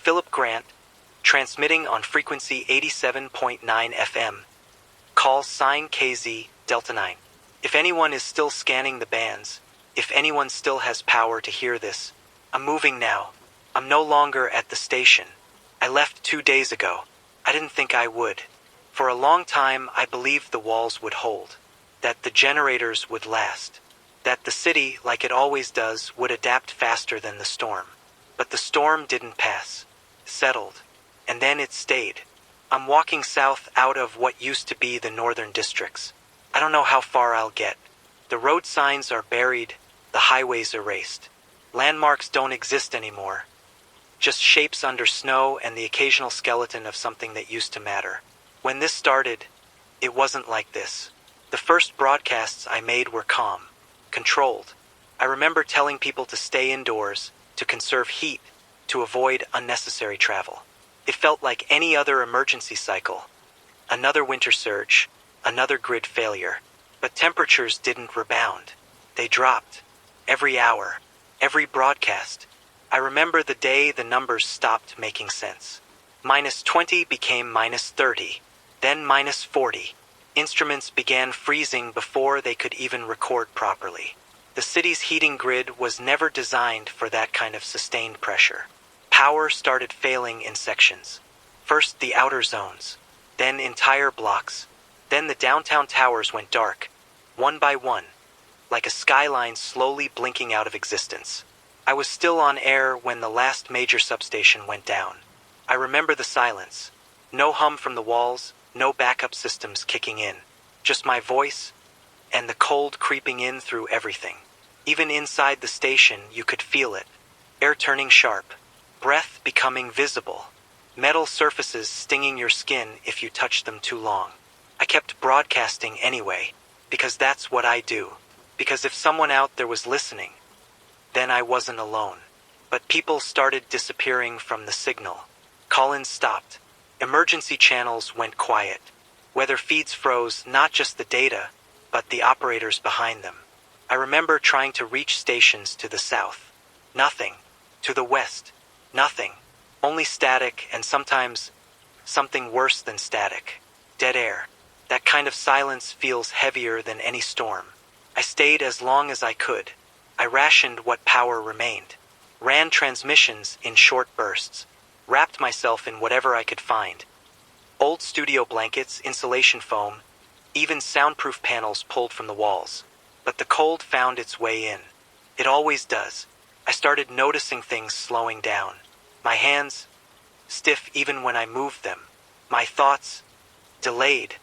Philip Grant, transmitting on frequency 87.9 FM. Call sign KZ, Delta 9. If anyone is still scanning the bands, if anyone still has power to hear this, I'm moving now. I'm no longer at the station. I left 2 days ago. I didn't think I would. For a long time, I believed the walls would hold, that the generators would last, that the city, like it always does, would adapt faster than the storm. But the storm didn't pass, settled, and then it stayed. I'm walking south out of what used to be the northern districts. I don't know how far I'll get. The road signs are buried, the highways erased. Landmarks don't exist anymore. Just shapes under snow and the occasional skeleton of something that used to matter. When this started, it wasn't like this. The first broadcasts I made were calm, controlled. I remember telling people to stay indoors, to conserve heat, to avoid unnecessary travel. It felt like any other emergency cycle. Another winter surge, another grid failure. But temperatures didn't rebound. They dropped. Every hour, every broadcast. I remember the day the numbers stopped making sense. -20 became -30, then -40. Instruments began freezing before they could even record properly. The city's heating grid was never designed for that kind of sustained pressure. Power started failing in sections. First the outer zones, then entire blocks. Then the downtown towers went dark, one by one, like a skyline slowly blinking out of existence. I was still on air when the last major substation went down. I remember the silence. No hum from the walls, no backup systems kicking in. Just my voice, and the cold creeping in through everything. Even inside the station, you could feel it. Air turning sharp. Breath becoming visible. Metal surfaces stinging your skin if you touched them too long. I kept broadcasting anyway, because that's what I do. Because if someone out there was listening, then I wasn't alone. But people started disappearing from the signal. Call-ins stopped. Emergency channels went quiet. Weather feeds froze, not just the data, but the operators behind them. I remember trying to reach stations to the south. Nothing. To the west. Nothing. Only static and sometimes something worse than static. Dead air. That kind of silence feels heavier than any storm. I stayed as long as I could. I rationed what power remained. Ran transmissions in short bursts. Wrapped myself in whatever I could find. Old studio blankets, insulation foam, even soundproof panels pulled from the walls. But the cold found its way in. It always does. I started noticing things slowing down. My hands, stiff even when I moved them. My thoughts, delayed,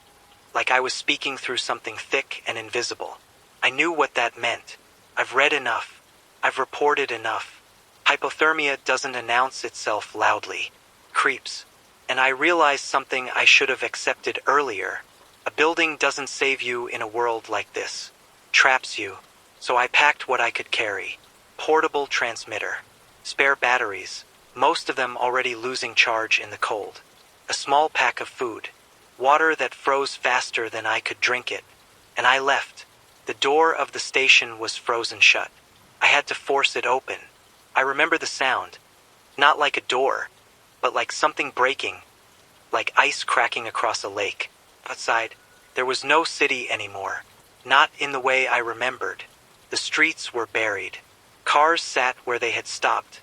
like I was speaking through something thick and invisible. I knew what that meant. I've read enough. I've reported enough. Hypothermia doesn't announce itself loudly. Creeps. And I realized something I should have accepted earlier. A building doesn't save you in a world like this. Traps you. So I packed what I could carry. Portable transmitter. Spare batteries. Most of them already losing charge in the cold. A small pack of food. Water that froze faster than I could drink it. And I left. The door of the station was frozen shut. I had to force it open. I remember the sound. Not like a door, but like something breaking. Like ice cracking across a lake. Outside, there was no city anymore. Not in the way I remembered. The streets were buried. Cars sat where they had stopped,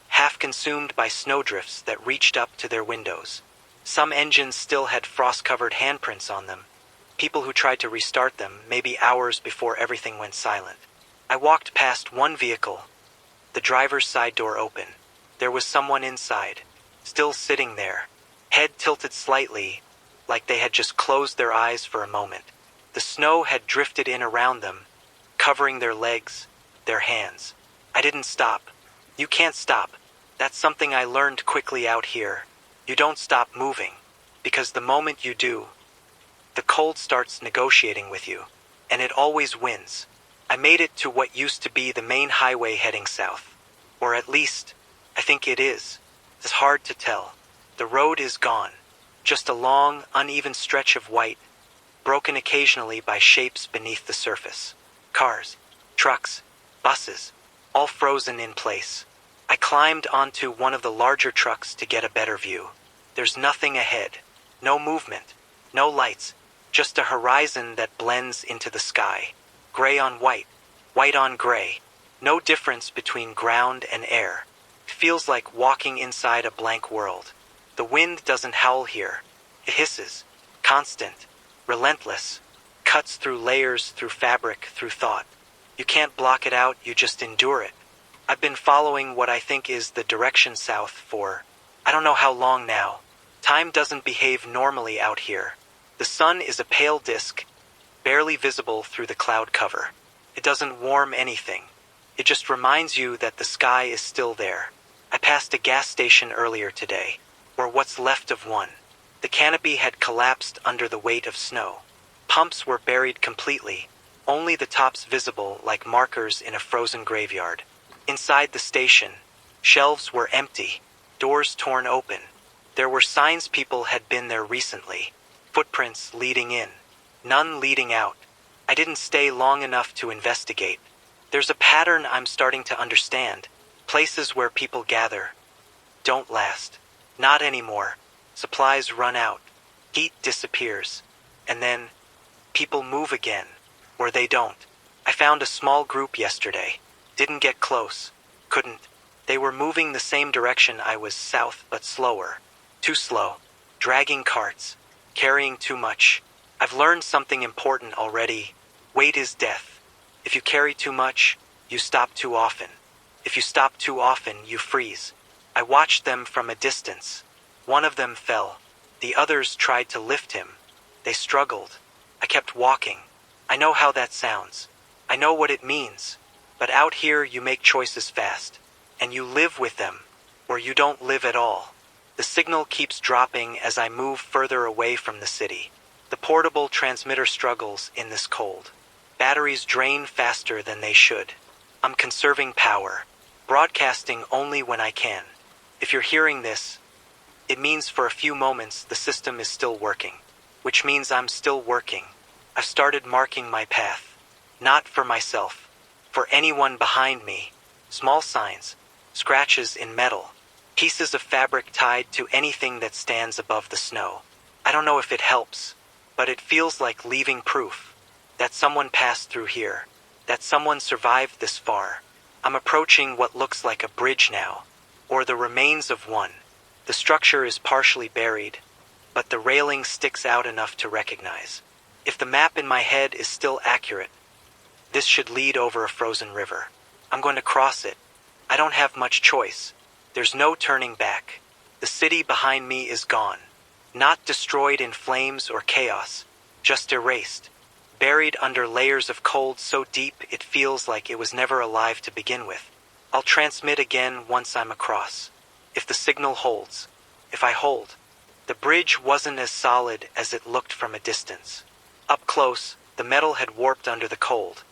half consumed by snowdrifts that reached up to their windows. Some engines still had frost-covered handprints on them. People who tried to restart them, maybe hours before everything went silent. I walked past one vehicle, the driver's side door open. There was someone inside, still sitting there, head tilted slightly, like they had just closed their eyes for a moment. The snow had drifted in around them, covering their legs, their hands. I didn't stop. You can't stop. That's something I learned quickly out here. You don't stop moving, because the moment you do, the cold starts negotiating with you, and it always wins. I made it to what used to be the main highway heading south. Or at least, I think it is. It's hard to tell. The road is gone. Just a long, uneven stretch of white, broken occasionally by shapes beneath the surface. Cars, trucks, buses, all frozen in place. I I climbed onto one of the larger trucks to get a better view. There's nothing ahead. No movement. No lights. Just a horizon that blends into the sky. Gray on white. White on gray. No difference between ground and air. It feels like walking inside a blank world. The wind doesn't howl here. It hisses. Constant. Relentless. Cuts through layers, through fabric, through thought. You can't block it out, you just endure it. I've been following what I think is the direction south for, I don't know how long now. Time doesn't behave normally out here. The sun is a pale disk, barely visible through the cloud cover. It doesn't warm anything. It just reminds you that the sky is still there. I passed a gas station earlier today, or what's left of one. The canopy had collapsed under the weight of snow. Pumps were buried completely, only the tops visible like markers in a frozen graveyard. Inside the station, shelves were empty, doors torn open. There were signs people had been there recently, footprints leading in, none leading out. I didn't stay long enough to investigate. There's a pattern I'm starting to understand. Places where people gather don't last. Not anymore. Supplies run out. Heat disappears. And then people move again. Or they don't. I found a small group yesterday. Didn't get close. Couldn't. They were moving the same direction I was, south, but slower. Too slow. Dragging carts. Carrying too much. I've learned something important already. Weight is death. If you carry too much, you stop too often. If you stop too often, you freeze. I watched them from a distance. One of them fell. The others tried to lift him. They struggled. I kept walking. I know how that sounds. I know what it means. But out here you make choices fast. And you live with them. Or you don't live at all. The signal keeps dropping as I move further away from the city. The portable transmitter struggles in this cold. Batteries drain faster than they should. I'm conserving power. Broadcasting only when I can. If you're hearing this, it means for a few moments the system is still working. Which means I'm still working. I've started marking my path. Not for myself. For anyone behind me. Small signs. Scratches in metal. Pieces of fabric tied to anything that stands above the snow. I don't know if it helps, but it feels like leaving proof. That someone passed through here. That someone survived this far. I'm approaching what looks like a bridge now. Or the remains of one. The structure is partially buried, but the railing sticks out enough to recognize. If the map in my head is still accurate, this should lead over a frozen river. I'm going to cross it. I don't have much choice. There's no turning back. The city behind me is gone. Not destroyed in flames or chaos, just erased. Buried under layers of cold so deep it feels like it was never alive to begin with. I'll transmit again once I'm across. If the signal holds. If I hold. The bridge wasn't as solid as it looked from a distance. Up close, the metal had warped under the cold.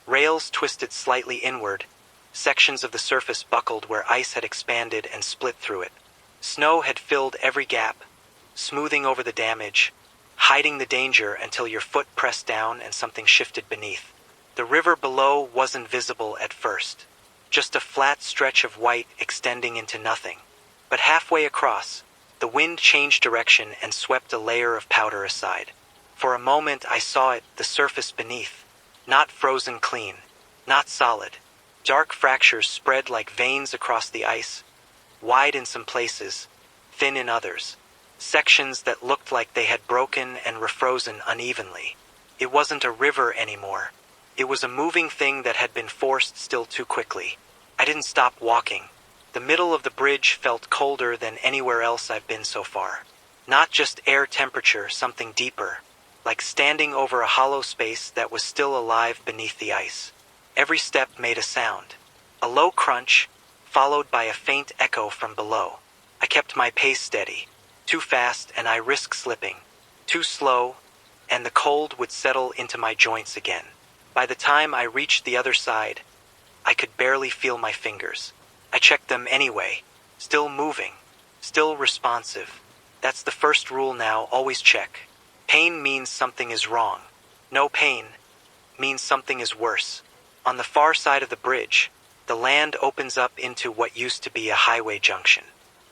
Rails twisted slightly inward. Sections of the surface buckled where ice had expanded and split through it. Snow had filled every gap, smoothing over the damage, hiding the danger until your foot pressed down and something shifted beneath. The river below wasn't visible at first. Just a flat stretch of white extending into nothing. But halfway across, the wind changed direction and swept a layer of powder aside. For a moment I saw it, the surface beneath. Not frozen clean. Not solid. Dark fractures spread like veins across the ice. Wide in some places, thin in others. Sections that looked like they had broken and refrozen unevenly. It wasn't a river anymore. It was a moving thing that had been forced still too quickly. I didn't stop walking. The middle of the bridge felt colder than anywhere else I've been so far. Not just air temperature, something deeper. Like standing over a hollow space that was still alive beneath the ice. Every step made a sound. A low crunch, followed by a faint echo from below. I kept my pace steady. Too fast and I risked slipping. Too slow, and the cold would settle into my joints again. By the time I reached the other side, I could barely feel my fingers. I checked them anyway. Still moving. Still responsive. That's the first rule now, always check. Pain means something is wrong. No pain means something is worse. On the far side of the bridge, The land opens up into what used to be a highway junction.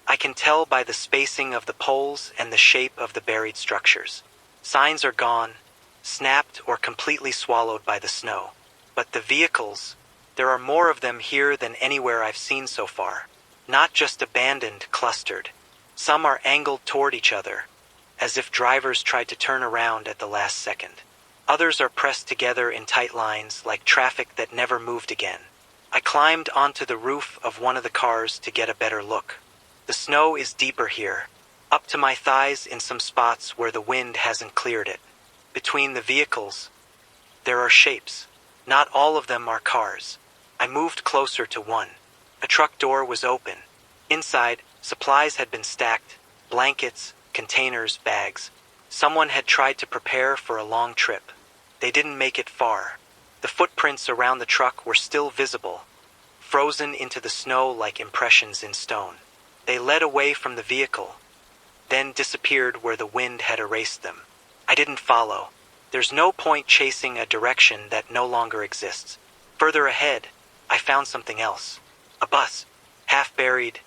I can tell by the spacing of the poles and the shape of the buried structures. Signs are gone, snapped or completely swallowed by the snow. But the vehicles, there are more of them here than anywhere I've seen so far. Not just abandoned, clustered. Some are angled toward each other, as if drivers tried to turn around at the last second. Others are pressed together in tight lines like traffic that never moved again. I climbed onto the roof of one of the cars to get a better look. The snow is deeper here, up to my thighs in some spots where the wind hasn't cleared it. Between the vehicles, there are shapes. Not all of them are cars. I moved closer to one. A truck door was open. Inside, supplies had been stacked, blankets, containers, bags. Someone had tried to prepare for a long trip. They didn't make it far. The footprints around the truck were still visible, frozen into the snow like impressions in stone. They led away from the vehicle, then disappeared where the wind had erased them. I didn't follow. There's no point chasing a direction that no longer exists. Further ahead, I found something else. A bus, half buried,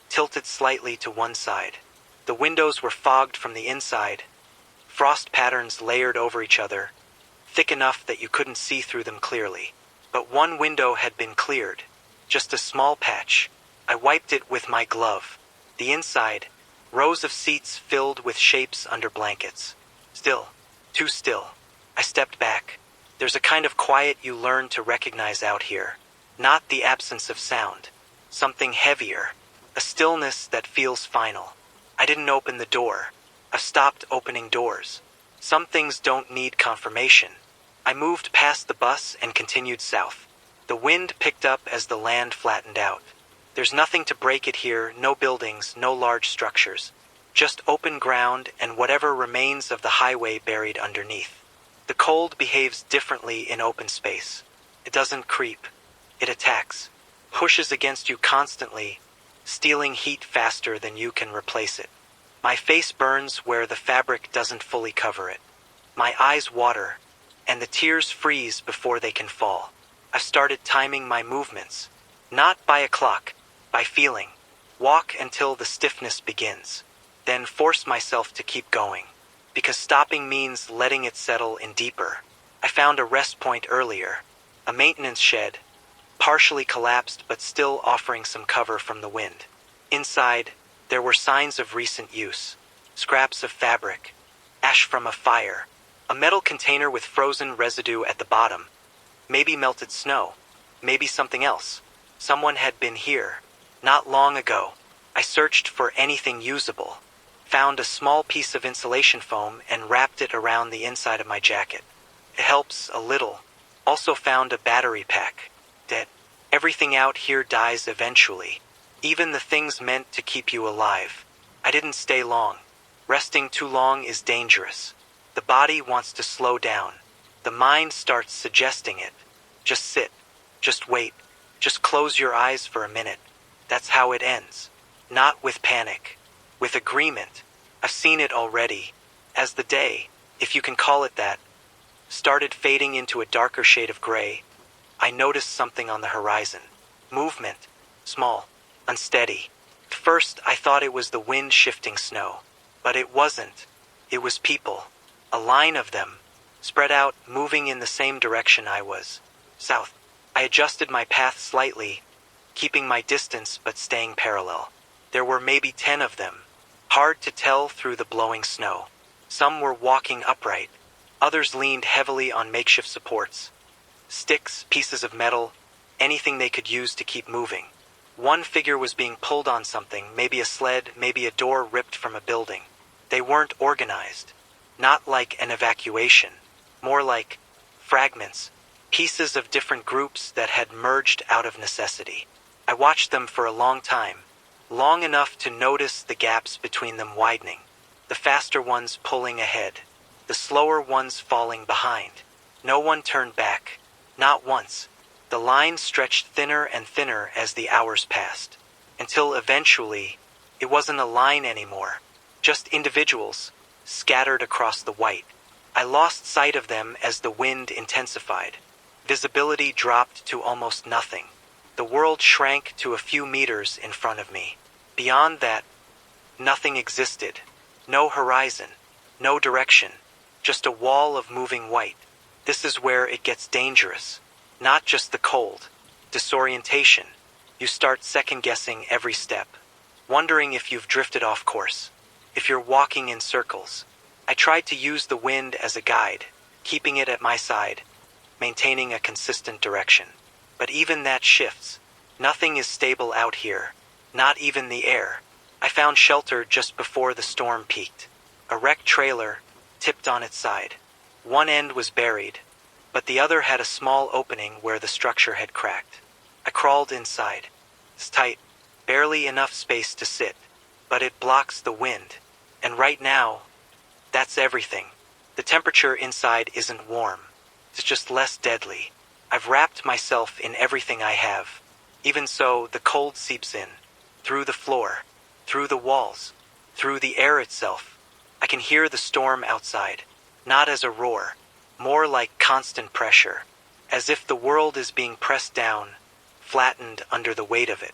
tilted slightly to one side. The windows were fogged from the inside, frost patterns layered over each other, thick enough that you couldn't see through them clearly. But one window had been cleared, just a small patch. I wiped it with my glove. The inside, rows of seats filled with shapes under blankets. Still, too still. I stepped back. There's a kind of quiet you learn to recognize out here. Not the absence of sound. Something heavier. A stillness that feels final. I didn't open the door. I've stopped opening doors. Some things don't need confirmation. I moved past the bus and continued south. The wind picked up as the land flattened out. There's nothing to break it here, no buildings, no large structures. Just open ground and whatever remains of the highway buried underneath. The cold behaves differently in open space. It doesn't creep. It attacks. Pushes against you constantly, stealing heat faster than you can replace it. My face burns where the fabric doesn't fully cover it. My eyes water, and the tears freeze before they can fall. I've started timing my movements. Not by a clock, by feeling. Walk until the stiffness begins. Then force myself to keep going. Because stopping means letting it settle in deeper. I found a rest point earlier. A maintenance shed, partially collapsed but still offering some cover from the wind. Inside, there were signs of recent use. Scraps of fabric, ash from a fire, a metal container with frozen residue at the bottom. Maybe melted snow, maybe something else. Someone had been here, not long ago. I searched for anything usable, found a small piece of insulation foam and wrapped it around the inside of my jacket. It helps a little. Also found a battery pack. Dead. Everything out here dies eventually. Even the things meant to keep you alive. I didn't stay long. Resting too long is dangerous. The body wants to slow down. The mind starts suggesting it. Just sit. Just wait. Just close your eyes for a minute. That's how it ends. Not with panic. With agreement. I've seen it already. As the day, if you can call it that, started fading into a darker shade of gray, I noticed something on the horizon. Movement. Small. Unsteady. At first, I thought it was the wind shifting snow. But it wasn't. It was people. A line of them. Spread out, moving in the same direction I was. South. I adjusted my path slightly, keeping my distance but staying parallel. There were maybe 10 of them. Hard to tell through the blowing snow. Some were walking upright. Others leaned heavily on makeshift supports. Sticks, pieces of metal, anything they could use to keep moving. One figure was being pulled on something, maybe a sled, maybe a door ripped from a building. They weren't organized. Not like an evacuation. More like fragments. Pieces of different groups that had merged out of necessity. I watched them for a long time. Long enough to notice the gaps between them widening. The faster ones pulling ahead. The slower ones falling behind. No one turned back. Not once. The line stretched thinner and thinner as the hours passed. Until eventually, it wasn't a line anymore. Just individuals, scattered across the white. I lost sight of them as the wind intensified. Visibility dropped to almost nothing. The world shrank to a few meters in front of me. Beyond that, nothing existed. No horizon, no direction, just a wall of moving white. This is where it gets dangerous. Not just the cold, disorientation. You start second-guessing every step, wondering if you've drifted off course, if you're walking in circles. I tried to use the wind as a guide, keeping it at my side, maintaining a consistent direction. But even that shifts. Nothing is stable out here, not even the air. I found shelter just before the storm peaked. A wrecked trailer, tipped on its side. One end was buried, but the other had a small opening where the structure had cracked. I crawled inside. It's tight, barely enough space to sit, but it blocks the wind. And right now, that's everything. The temperature inside isn't warm. It's just less deadly. I've wrapped myself in everything I have. Even so, the cold seeps in, through the floor, through the walls, through the air itself. I can hear the storm outside, not as a roar, more like constant pressure, as if the world is being pressed down, flattened under the weight of it.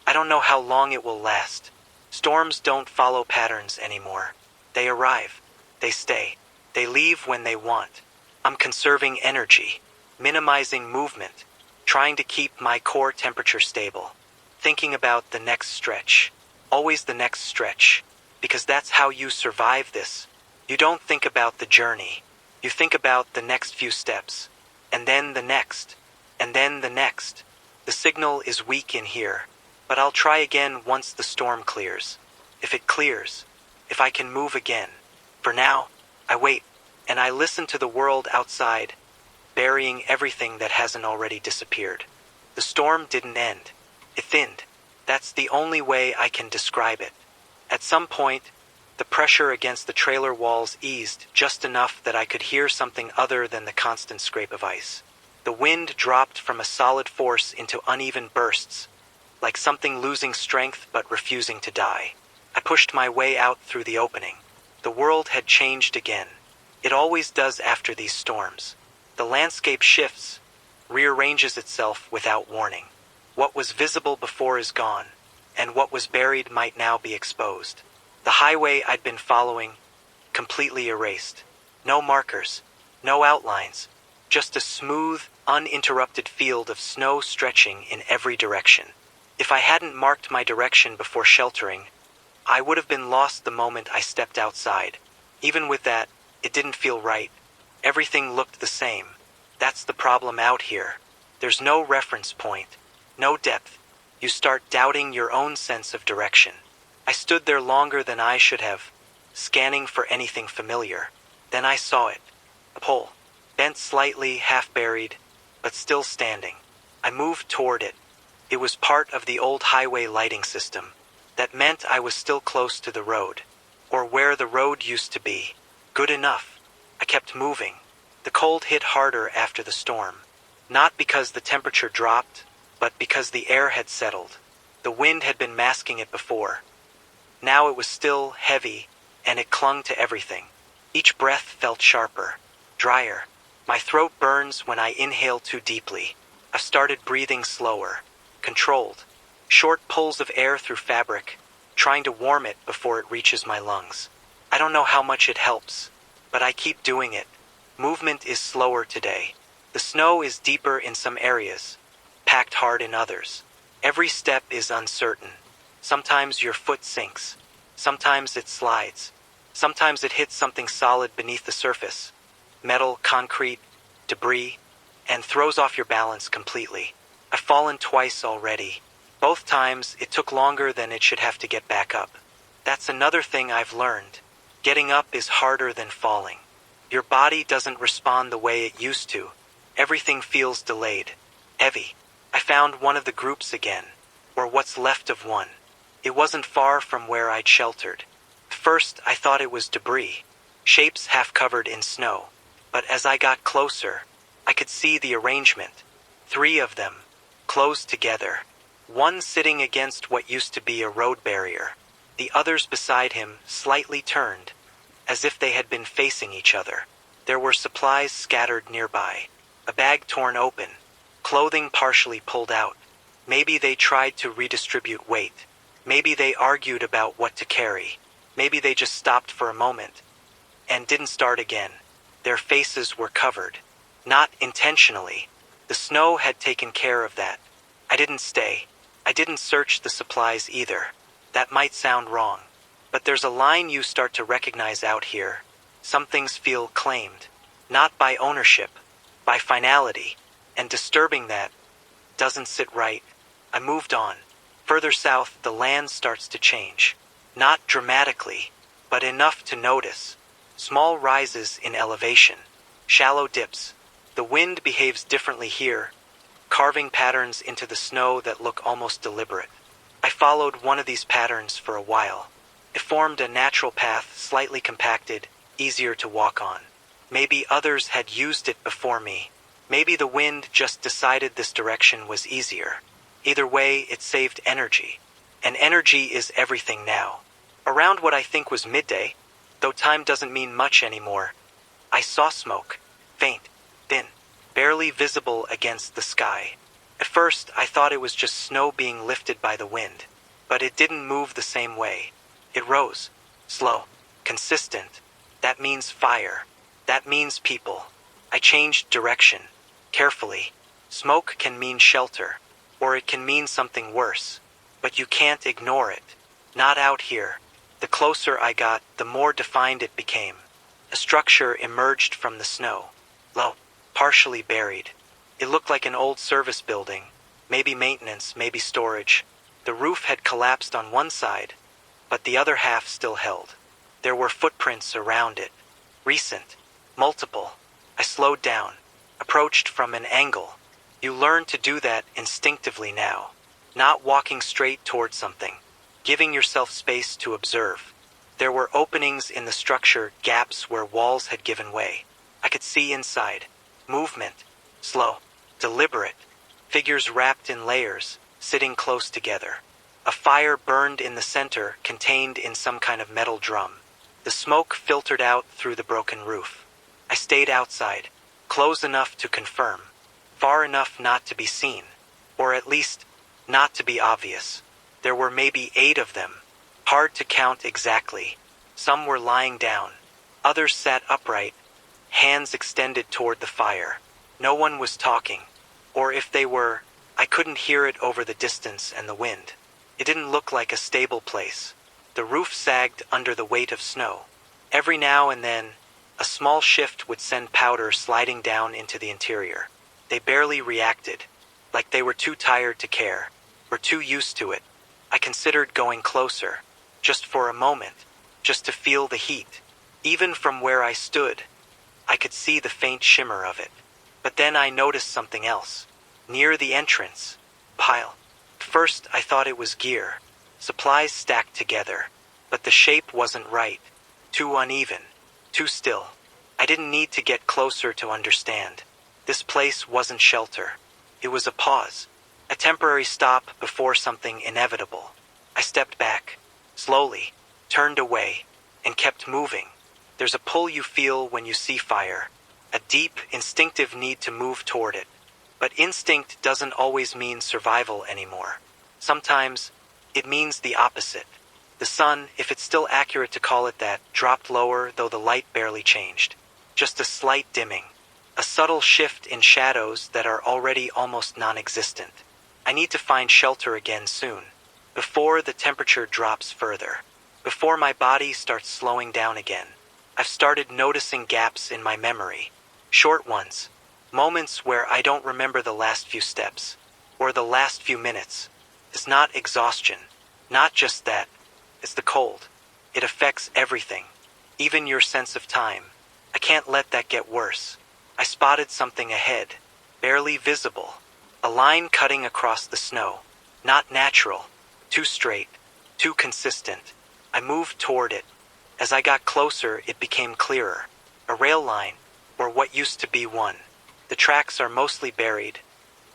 I don't know how long it will last. Storms don't follow patterns anymore. They arrive, they stay, they leave when they want. I'm conserving energy, minimizing movement, trying to keep my core temperature stable, thinking about the next stretch, always the next stretch, because that's how you survive this. You don't think about the journey. You think about the next few steps, and then the next, and then the next. The signal is weak in here, but I'll try again once the storm clears. If it clears, if I can move again. For now, I wait, and I listen to the world outside, burying everything that hasn't already disappeared. The storm didn't end. It thinned. That's the only way I can describe it. At some point, the pressure against the trailer walls eased just enough that I could hear something other than the constant scrape of ice. The wind dropped from a solid force into uneven bursts, like something losing strength but refusing to die. I pushed my way out through the opening. The world had changed again. It always does after these storms. The landscape shifts, rearranges itself without warning. What was visible before is gone, and what was buried might now be exposed. The highway I'd been following, completely erased. No markers, no outlines, just a smooth, uninterrupted field of snow stretching in every direction. If I hadn't marked my direction before sheltering, I would have been lost the moment I stepped outside. Even with that, it didn't feel right. Everything looked the same. That's the problem out here. There's no reference point, no depth. You start doubting your own sense of direction. I stood there longer than I should have, scanning for anything familiar. Then I saw it. A pole, bent slightly, half buried, but still standing. I moved toward it. It was part of the old highway lighting system. That meant I was still close to the road, or where the road used to be. Good enough. I kept moving. The cold hit harder after the storm. Not because the temperature dropped, but because the air had settled. The wind had been masking it before. Now it was still heavy, and it clung to everything. Each breath felt sharper, drier. My throat burns when I inhale too deeply. I've started breathing slower, controlled. Short pulls of air through fabric, trying to warm it before it reaches my lungs. I don't know how much it helps, but I keep doing it. Movement is slower today. The snow is deeper in some areas, packed hard in others. Every step is uncertain. Sometimes your foot sinks. Sometimes it slides. Sometimes it hits something solid beneath the surface. Metal, concrete, debris, and throws off your balance completely. I've fallen twice already. Both times, it took longer than it should have to get back up. That's another thing I've learned. Getting up is harder than falling. Your body doesn't respond the way it used to. Everything feels delayed, heavy. I found one of the groups again, or what's left of one. It wasn't far from where I'd sheltered. First, I thought it was debris, shapes half covered in snow. But as I got closer, I could see the arrangement. 3 of them, close together. One sitting against what used to be a road barrier. The others beside him, slightly turned, as if they had been facing each other. There were supplies scattered nearby. A bag torn open, clothing partially pulled out. Maybe they tried to redistribute weight. Maybe they argued about what to carry. Maybe they just stopped for a moment and didn't start again. Their faces were covered. Not intentionally. The snow had taken care of that. I didn't stay. I didn't search the supplies either. That might sound wrong. But there's a line you start to recognize out here. Some things feel claimed. Not by ownership, by finality. And disturbing that doesn't sit right. I moved on. Further south, the land starts to change. Not dramatically, but enough to notice. Small rises in elevation. Shallow dips. The wind behaves differently here, carving patterns into the snow that look almost deliberate. I followed one of these patterns for a while. It formed a natural path, slightly compacted, easier to walk on. Maybe others had used it before me. Maybe the wind just decided this direction was easier. Either way, it saved energy. And energy is everything now. Around what I think was midday, though time doesn't mean much anymore, I saw smoke. Faint, thin, barely visible against the sky. At first, I thought it was just snow being lifted by the wind. But it didn't move the same way. It rose. Slow. Consistent. That means fire. That means people. I changed direction. Carefully. Smoke can mean shelter. Or it can mean something worse. But you can't ignore it. Not out here. The closer I got, the more defined it became. A structure emerged from the snow. Low. Partially buried. It looked like an old service building. Maybe maintenance, maybe storage. The roof had collapsed on one side, but the other half still held. There were footprints around it. Recent. Multiple. I slowed down. Approached from an angle. You learn to do that instinctively now. Not walking straight toward something. Giving yourself space to observe. There were openings in the structure, gaps where walls had given way. I could see inside. Movement. Slow. Deliberate. Figures wrapped in layers, sitting close together. A fire burned in the center, contained in some kind of metal drum. The smoke filtered out through the broken roof. I stayed outside, close enough to confirm, far enough not to be seen, or at least not to be obvious. There were maybe 8 of them, hard to count exactly. Some were lying down. Others sat upright, hands extended toward the fire. No one was talking, or if they were, I couldn't hear it over the distance and the wind. It didn't look like a stable place. The roof sagged under the weight of snow. Every now and then, a small shift would send powder sliding down into the interior. They barely reacted, like they were too tired to care, or too used to it. I considered going closer, just for a moment, just to feel the heat. Even from where I stood, I could see the faint shimmer of it. But then I noticed something else. Near the entrance, pile. At first I thought it was gear, supplies stacked together, but the shape wasn't right. Too uneven, too still. I didn't need to get closer to understand. This place wasn't shelter. It was a pause, a temporary stop before something inevitable. I stepped back, slowly, turned away, and kept moving. There's a pull you feel when you see fire, a deep, instinctive need to move toward it. But instinct doesn't always mean survival anymore. Sometimes, it means the opposite. The sun, if it's still accurate to call it that, dropped lower, though the light barely changed. Just a slight dimming. A subtle shift in shadows that are already almost non-existent. I need to find shelter again soon, before the temperature drops further, before my body starts slowing down again. I've started noticing gaps in my memory. Short ones. Moments where I don't remember the last few steps, or the last few minutes. It's not exhaustion. Not just that. It's the cold. It affects everything. Even your sense of time. I can't let that get worse. I spotted something ahead. Barely visible. A line cutting across the snow. Not natural. Too straight. Too consistent. I moved toward it. As I got closer, it became clearer. A rail line, or what used to be one. The tracks are mostly buried,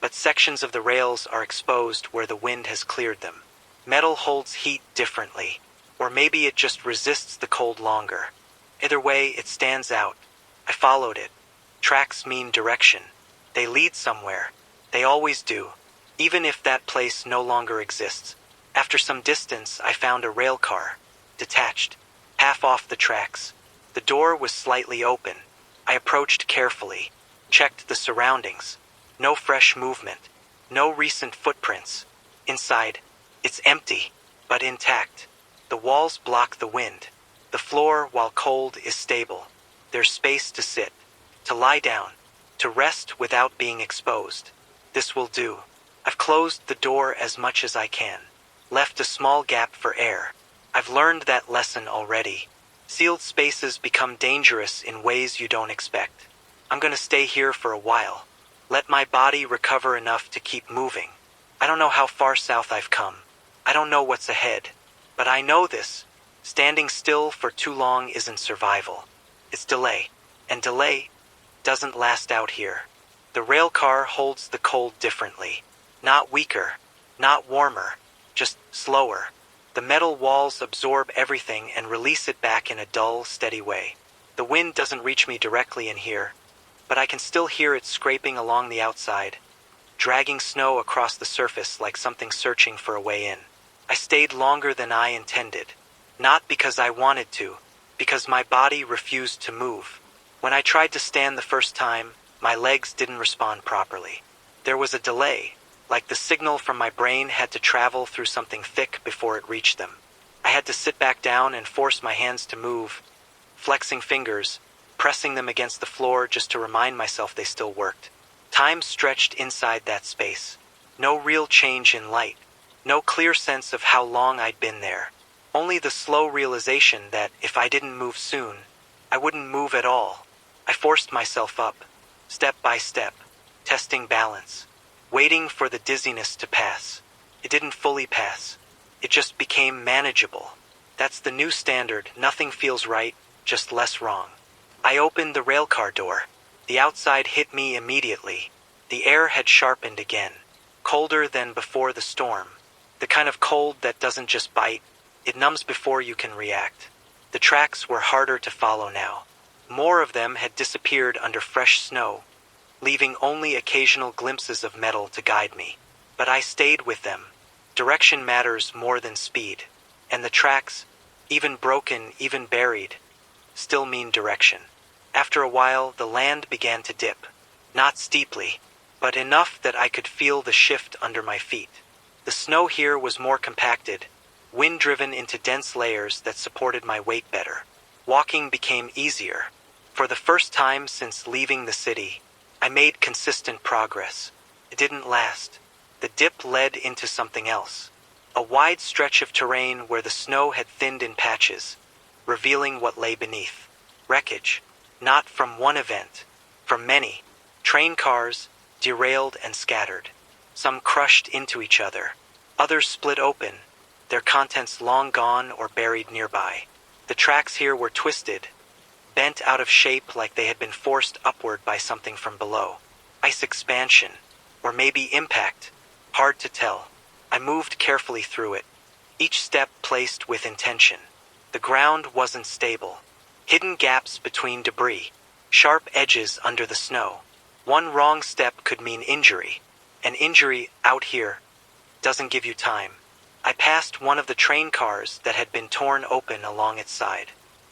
but sections of the rails are exposed where the wind has cleared them. Metal holds heat differently, or maybe it just resists the cold longer. Either way, it stands out. I followed it. Tracks mean direction. They lead somewhere. They always do. even if that place no longer exists. After some distance, I found a rail car, detached, half off the tracks. The door was slightly open. I approached carefully, checked the surroundings. No fresh movement, no recent footprints. Inside, it's empty, but intact. The walls block the wind. The floor, while cold, is stable. There's space to sit, to lie down, to rest without being exposed. This will do. I've closed the door as much as I can, left a small gap for air. I've learned that lesson already. Sealed spaces become dangerous in ways you don't expect. I'm gonna stay here for a while. Let my body recover enough to keep moving. I don't know how far south I've come. I don't know what's ahead. But I know this. Standing still for too long isn't survival. It's delay. And delay doesn't last out here. The rail car holds the cold differently. Not weaker, not warmer, just slower. The metal walls absorb everything and release it back in a dull, steady way. The wind doesn't reach me directly in here, but I can still hear it scraping along the outside, dragging snow across the surface like something searching for a way in. I stayed longer than I intended. Not because I wanted to, because my body refused to move. When I tried to stand the first time, my legs didn't respond properly. There was a delay, like the signal from my brain had to travel through something thick before it reached them. I had to sit back down and force my hands to move, flexing fingers, pressing them against the floor just to remind myself they still worked. Time stretched inside that space. No real change in light. No clear sense of how long I'd been there. Only the slow realization that if I didn't move soon, I wouldn't move at all. I forced myself up, step by step, testing balance, waiting for the dizziness to pass. It didn't fully pass. It just became manageable. That's the new standard. Nothing feels right, just less wrong. I opened the railcar door. The outside hit me immediately. The air had sharpened again, colder than before the storm. The kind of cold that doesn't just bite, it numbs before you can react. The tracks were harder to follow now. More of them had disappeared under fresh snow, leaving only occasional glimpses of metal to guide me. But I stayed with them. Direction matters more than speed. And the tracks, even broken, even buried, still mean direction. After a while, the land began to dip. Not steeply, but enough that I could feel the shift under my feet. The snow here was more compacted, wind-driven into dense layers that supported my weight better. Walking became easier. For the first time since leaving the city, I made consistent progress. It didn't last. The dip led into something else. A wide stretch of terrain where the snow had thinned in patches, revealing what lay beneath. Wreckage. Not from one event, from many. Train cars, derailed and scattered. Some crushed into each other. Others split open, their contents long gone or buried nearby. The tracks here were twisted, bent out of shape like they had been forced upward by something from below. Ice expansion, or maybe impact, hard to tell. I moved carefully through it, each step placed with intention. The ground wasn't stable. Hidden gaps between debris, sharp edges under the snow. One wrong step could mean injury. An injury out here doesn't give you time. I passed one of the train cars that had been torn open along its side.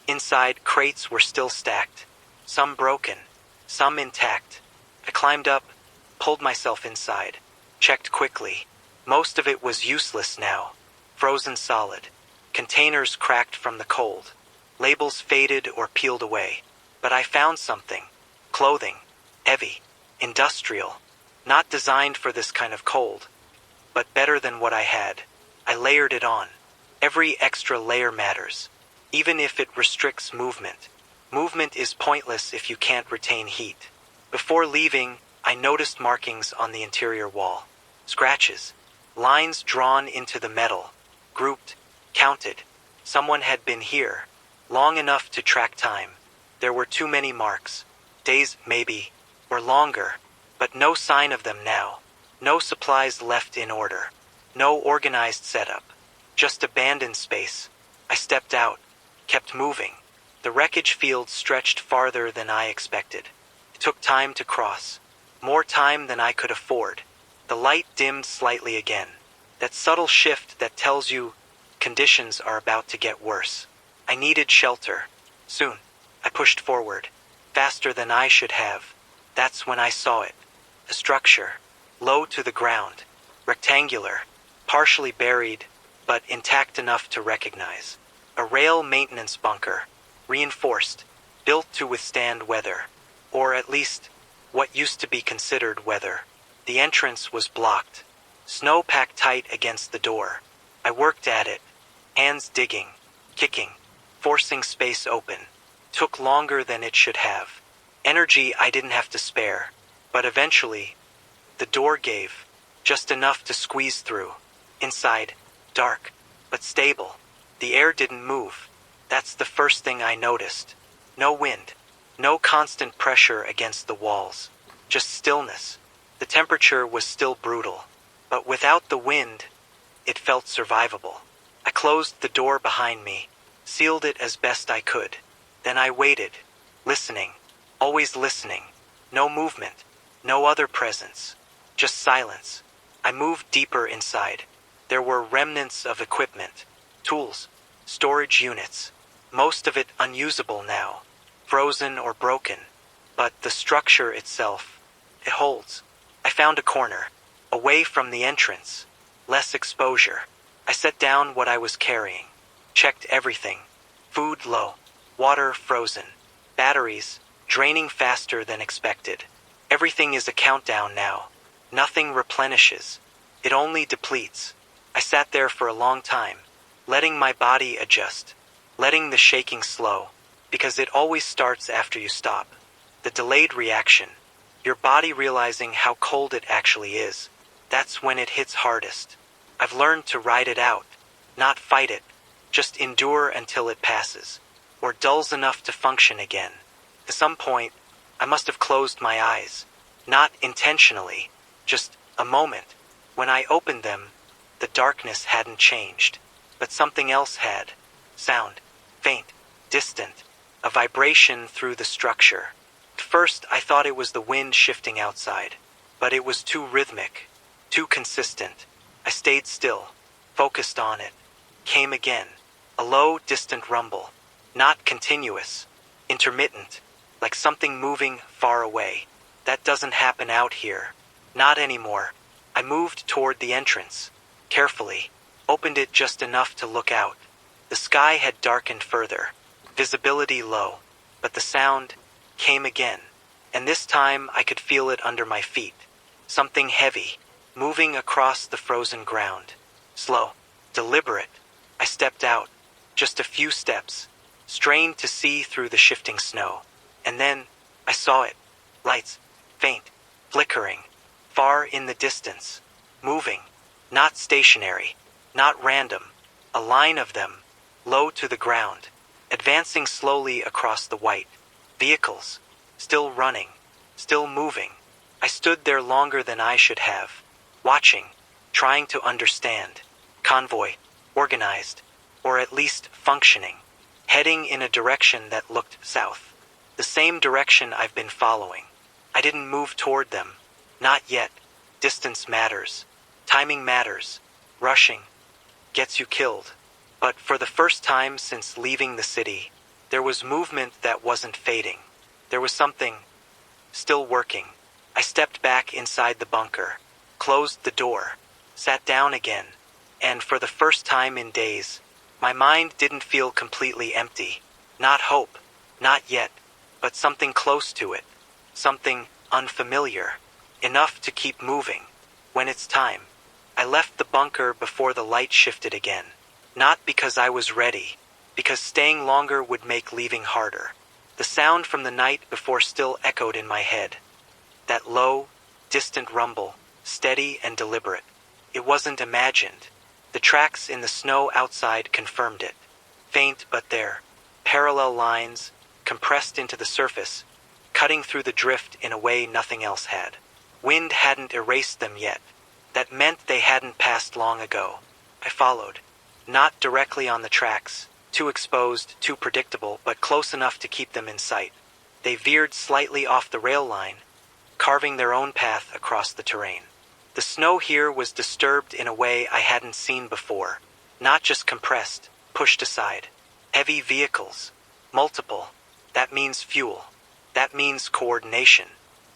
Inside, crates were still stacked, some broken, some intact. I climbed up, pulled myself inside, checked quickly. Most of it was useless now, frozen solid. Containers cracked from the cold. Labels faded or peeled away. But I found something. Clothing. Heavy. Industrial. Not designed for this kind of cold, but better than what I had. I layered it on. Every extra layer matters, even if it restricts movement. Movement is pointless if you can't retain heat. Before leaving, I noticed markings on the interior wall. Scratches. Lines drawn into the metal. Grouped. Counted. Someone had been here. Long enough to track time. There were too many marks. Days, maybe, or longer. But no sign of them now. No supplies left in order. No organized setup. Just abandoned space. I stepped out. Kept moving. The wreckage field stretched farther than I expected. It took time to cross. More time than I could afford. The light dimmed slightly again. That subtle shift that tells you conditions are about to get worse. I needed shelter. Soon. I pushed forward. Faster than I should have. That's when I saw it. A structure. Low to the ground. Rectangular. Partially buried, but intact enough to recognize. A rail maintenance bunker. Reinforced. Built to withstand weather. Or at least, what used to be considered weather. The entrance was blocked. Snow packed tight against the door. I worked at it. Hands digging. Kicking. Forcing space open. Took longer than it should have. Energy I didn't have to spare. But eventually, the door gave. Just enough to squeeze through. Inside, dark, but stable. The air didn't move. That's the first thing I noticed. No wind. No constant pressure against the walls. Just stillness. The temperature was still brutal. But without the wind, it felt survivable. I closed the door behind me, sealed it as best I could. Then I waited, listening, always listening. No movement, no other presence, just silence. I moved deeper inside. There were remnants of equipment, tools, storage units, most of it unusable now, frozen or broken. But the structure itself, it holds. I found a corner, away from the entrance, less exposure. I set down what I was carrying, checked everything. Food low, water frozen, batteries draining faster than expected. Everything is a countdown now. Nothing replenishes. It only depletes. I sat there for a long time, letting my body adjust, letting the shaking slow, because it always starts after you stop. The delayed reaction, your body realizing how cold it actually is, that's when it hits hardest. I've learned to ride it out, not fight it, just endure until it passes, or dulls enough to function again. At some point, I must have closed my eyes, not intentionally, just a moment. When I opened them, the darkness hadn't changed, but something else had. Sound, faint, distant, a vibration through the structure. At first, I thought it was the wind shifting outside, but it was too rhythmic, too consistent. I stayed still, focused on it. Came again, a low, distant rumble, not continuous, intermittent, like something moving far away. That doesn't happen out here. Not anymore. I moved toward the entrance, carefully, opened it just enough to look out. The sky had darkened further, visibility low, but the sound came again, and this time I could feel it under my feet. Something heavy, moving across the frozen ground. Slow, deliberate. I stepped out, just a few steps, strained to see through the shifting snow. And then, I saw it. Lights, faint, flickering, far in the distance, moving, not stationary, not random, a line of them, low to the ground, advancing slowly across the white. Vehicles, still running, still moving. I stood there longer than I should have, watching, trying to understand. Convoy, organized, or at least functioning, heading in a direction that looked south. The same direction I've been following. I didn't move toward them. Not yet. Distance matters. Timing matters. Rushing gets you killed. But for the first time since leaving the city, there was movement that wasn't fading. There was something still working. I stepped back inside the bunker, closed the door, sat down again, and for the first time in days, my mind didn't feel completely empty. Not hope. Not yet. But something close to it, something unfamiliar, enough to keep moving. When it's time, I left the bunker before the light shifted again. Not because I was ready, because staying longer would make leaving harder. The sound from the night before still echoed in my head. That low, distant rumble, steady and deliberate. It wasn't imagined. The tracks in the snow outside confirmed it. Faint but there, parallel lines, compressed into the surface, cutting through the drift in a way nothing else had. Wind hadn't erased them yet. That meant they hadn't passed long ago. I followed. Not directly on the tracks, too exposed, too predictable, but close enough to keep them in sight. They veered slightly off the rail line, carving their own path across the terrain. The snow here was disturbed in a way I hadn't seen before. Not just compressed, pushed aside. Heavy vehicles. Multiple. That means fuel. That means coordination.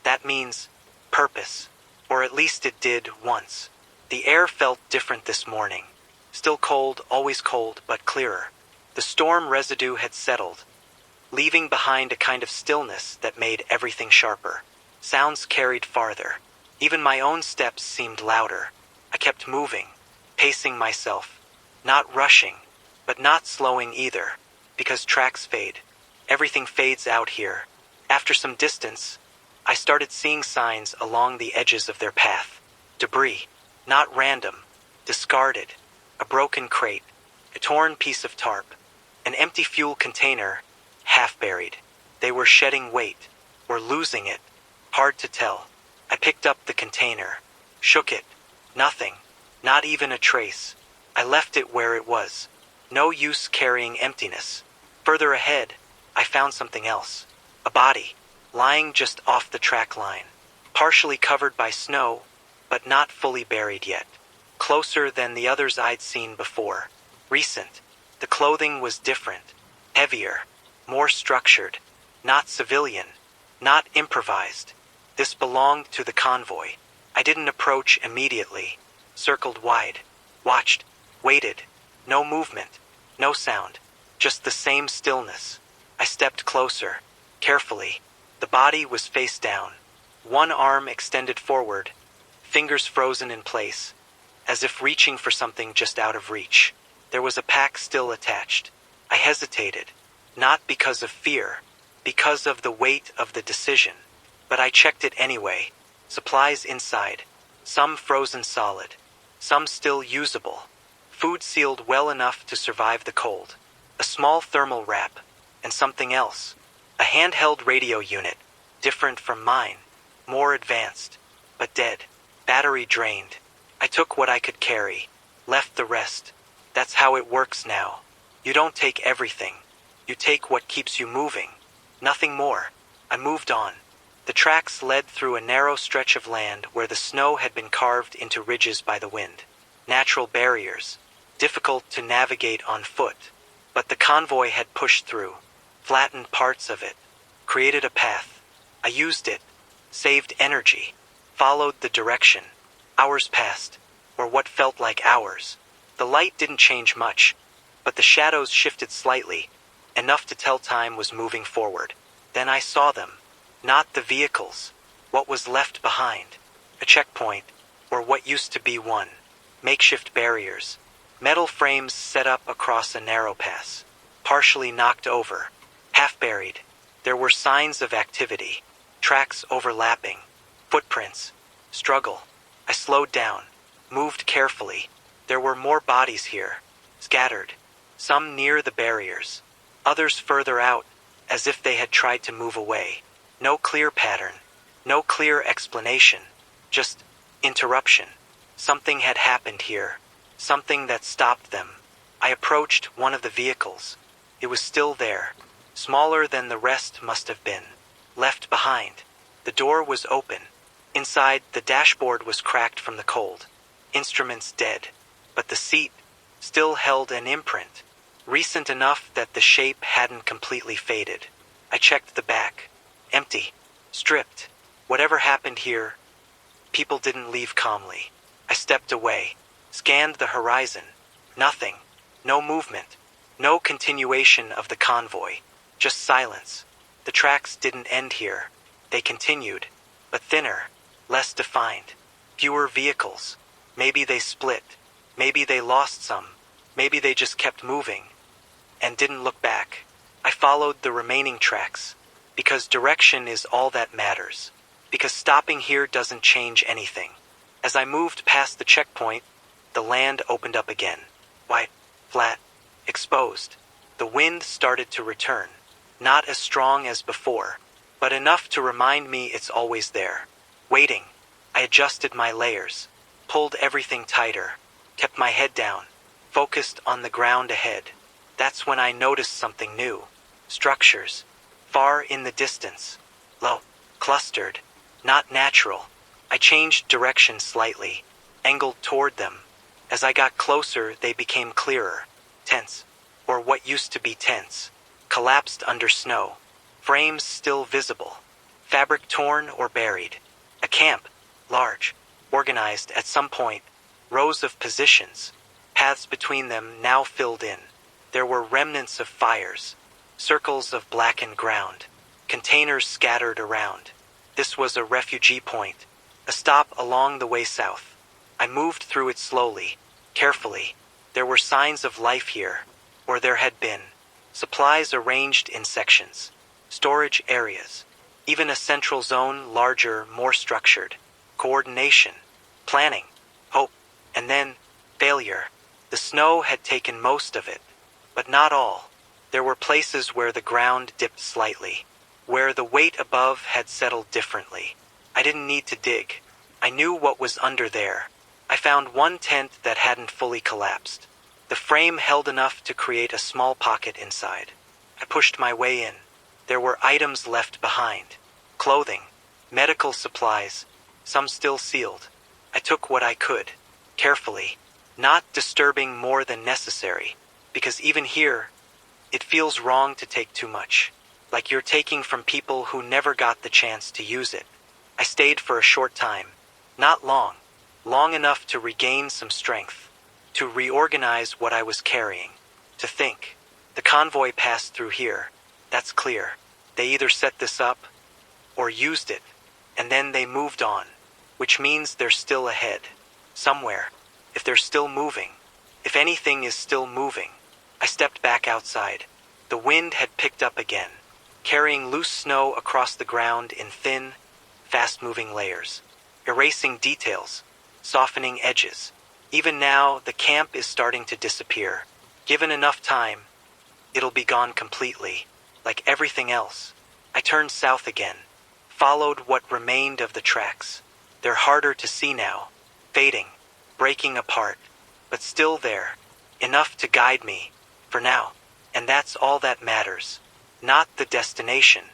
That means purpose. Or at least it did once. The air felt different this morning. Still cold, always cold, but clearer. The storm residue had settled, leaving behind a kind of stillness that made everything sharper. Sounds carried farther. Even my own steps seemed louder. I kept moving, pacing myself, not rushing, but not slowing either, because tracks fade. Everything fades out here. After some distance, I started seeing signs along the edges of their path. Debris, not random, discarded, a broken crate, a torn piece of tarp, an empty fuel container, half buried. They were shedding weight, or losing it, hard to tell. I picked up the container, shook it. Nothing, not even a trace. I left it where it was. No use carrying emptiness. Further ahead, I found something else. A body, lying just off the track line, partially covered by snow, but not fully buried yet. Closer than the others I'd seen before. Recent. The clothing was different, heavier, more structured, not civilian, not improvised. This belonged to the convoy. I didn't approach immediately, circled wide, watched, waited. No movement, no sound, just the same stillness. I stepped closer, carefully. The body was face down, one arm extended forward, fingers frozen in place, as if reaching for something just out of reach. There was a pack still attached. I hesitated, not because of fear, because of the weight of the decision. But I checked it anyway. Supplies inside, some frozen solid, some still usable. Food sealed well enough to survive the cold. A small thermal wrap, and something else. A handheld radio unit, different from mine, more advanced, but dead. Battery drained. I took what I could carry, left the rest. That's how it works now. You don't take everything. You take what keeps you moving. Nothing more. I moved on. The tracks led through a narrow stretch of land where the snow had been carved into ridges by the wind. Natural barriers, difficult to navigate on foot. But the convoy had pushed through, flattened parts of it, created a path. I used it, saved energy, followed the direction. Hours passed, or what felt like hours. The light didn't change much, but the shadows shifted slightly, enough to tell time was moving forward. Then I saw them. Not the vehicles. What was left behind. A checkpoint, or what used to be one. Makeshift barriers. Metal frames set up across a narrow pass. Partially knocked over. Half buried. There were signs of activity. Tracks overlapping. Footprints. Struggle. I slowed down. Moved carefully. There were more bodies here. Scattered. Some near the barriers. Others further out, as if they had tried to move away. No clear pattern. No clear explanation. Just interruption. Something had happened here. Something that stopped them. I approached one of the vehicles. It was still there. Smaller than the rest must have been. Left behind. The door was open. Inside, the dashboard was cracked from the cold. Instruments dead. But the seat still held an imprint. Recent enough that the shape hadn't completely faded. I checked the back. Empty. Stripped. Whatever happened here, people didn't leave calmly. I stepped away. Scanned the horizon. Nothing. No movement. No continuation of the convoy. Just silence. The tracks didn't end here. They continued. But thinner. Less defined. Fewer vehicles. Maybe they split. Maybe they lost some. Maybe they just kept moving. And didn't look back. I followed the remaining tracks. Because direction is all that matters. Because stopping here doesn't change anything. As I moved past the checkpoint, the land opened up again. White, flat, exposed. The wind started to return. Not as strong as before, but enough to remind me it's always there. Waiting. I adjusted my layers. Pulled everything tighter. Kept my head down. Focused on the ground ahead. That's when I noticed something new. Structures. Far in the distance. Low. Clustered. Not natural. I changed direction slightly, angled toward them. As I got closer, they became clearer, tense, or what used to be tense, collapsed under snow, frames still visible, fabric torn or buried. A camp, large, organized at some point, rows of positions, paths between them now filled in. There were remnants of fires, circles of blackened ground, containers scattered around. This was a refugee point, a stop along the way south. I moved through it slowly, carefully. There were signs of life here, or there had been. Supplies arranged in sections, storage areas, even a central zone, larger, more structured. Coordination, planning, hope, and then failure. The snow had taken most of it, but not all. There were places where the ground dipped slightly, where the weight above had settled differently. I didn't need to dig. I knew what was under there. I found one tent that hadn't fully collapsed. The frame held enough to create a small pocket inside. I pushed my way in. There were items left behind. Clothing, medical supplies, some still sealed. I took what I could, carefully, not disturbing more than necessary, because even here, it feels wrong to take too much, like you're taking from people who never got the chance to use it. I stayed for a short time, not long, long enough to regain some strength, to reorganize what I was carrying, to think. The convoy passed through here, that's clear. They either set this up, or used it, and then they moved on, which means they're still ahead, somewhere, if they're still moving, if anything is still moving. I stepped back outside. The wind had picked up again, carrying loose snow across the ground in thin, fast-moving layers, erasing details, softening edges. Even now, the camp is starting to disappear. Given enough time, it'll be gone completely, like everything else. I turned south again, followed what remained of the tracks. They're harder to see now, fading, breaking apart, but still there, enough to guide me, for now. And that's all that matters. Not the destination,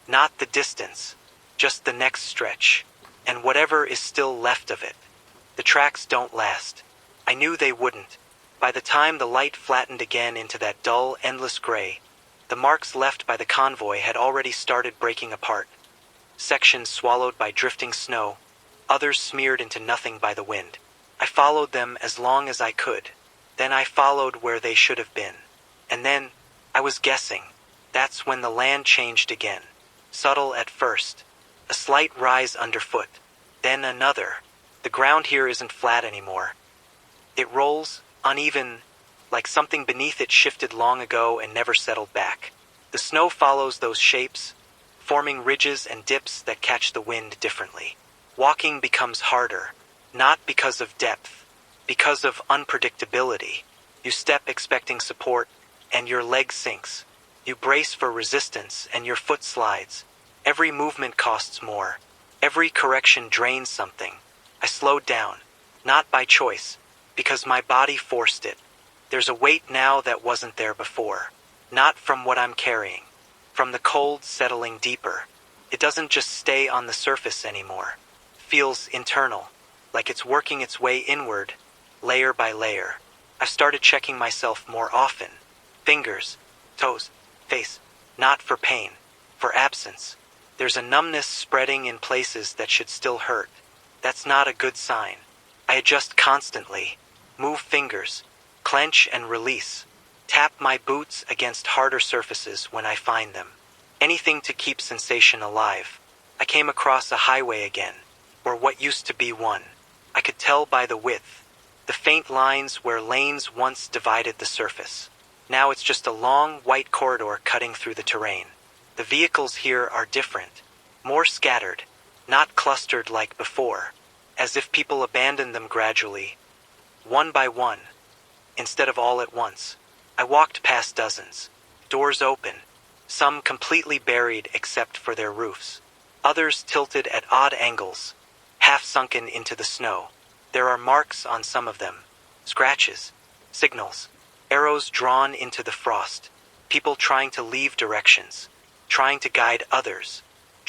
not the distance, just the next stretch, and whatever is still left of it. The tracks don't last. I knew they wouldn't. By the time the light flattened again into that dull, endless gray, the marks left by the convoy had already started breaking apart. Sections swallowed by drifting snow, others smeared into nothing by the wind. I followed them as long as I could. Then I followed where they should have been. And then, I was guessing. That's when the land changed again. Subtle at first. A slight rise underfoot. Then another. The ground here isn't flat anymore. It rolls, uneven, like something beneath it shifted long ago and never settled back. The snow follows those shapes, forming ridges and dips that catch the wind differently. Walking becomes harder, not because of depth, because of unpredictability. You step expecting support, and your leg sinks. You brace for resistance, and your foot slides. Every movement costs more. Every correction drains something. I slowed down, not by choice, because my body forced it. There's a weight now that wasn't there before. Not from what I'm carrying. From the cold settling deeper. It doesn't just stay on the surface anymore. It feels internal, like it's working its way inward, layer by layer. I've started checking myself more often. Fingers, toes, face. Not for pain, for absence. There's a numbness spreading in places that should still hurt. That's not a good sign. I adjust constantly. Move fingers. Clench and release. Tap my boots against harder surfaces when I find them. Anything to keep sensation alive. I came across a highway again, or what used to be one. I could tell by the width, the faint lines where lanes once divided the surface. Now it's just a long, white corridor cutting through the terrain. The vehicles here are different, more scattered, not clustered like before, as if people abandoned them gradually, one by one, instead of all at once. I walked past dozens, doors open, some completely buried except for their roofs, others tilted at odd angles, half sunken into the snow. There are marks on some of them, scratches, signals, arrows drawn into the frost, people trying to leave directions, trying to guide others,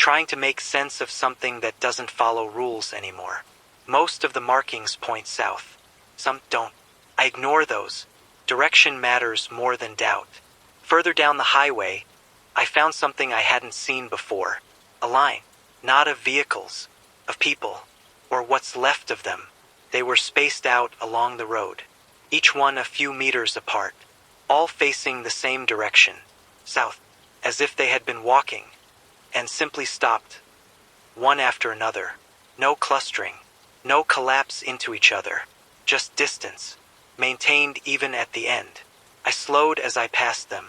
trying to make sense of something that doesn't follow rules anymore. Most of the markings point south. Some don't. I ignore those. Direction matters more than doubt. Further down the highway, I found something I hadn't seen before. A line. Not of vehicles, of people, or what's left of them. They were spaced out along the road, each one a few meters apart, all facing the same direction, south, as if they had been walking, and simply stopped, one after another. No clustering, no collapse into each other, just distance, maintained even at the end. I slowed as I passed them,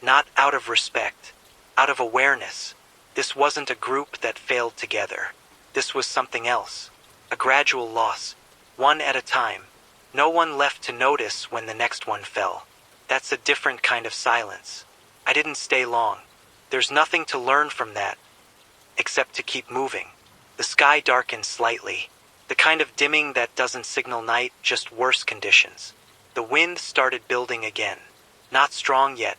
not out of respect, out of awareness. This wasn't a group that failed together. This was something else, a gradual loss, one at a time. No one left to notice when the next one fell. That's a different kind of silence. I didn't stay long. There's nothing to learn from that, except to keep moving. The sky darkened slightly, the kind of dimming that doesn't signal night, just worse conditions. The wind started building again, not strong yet,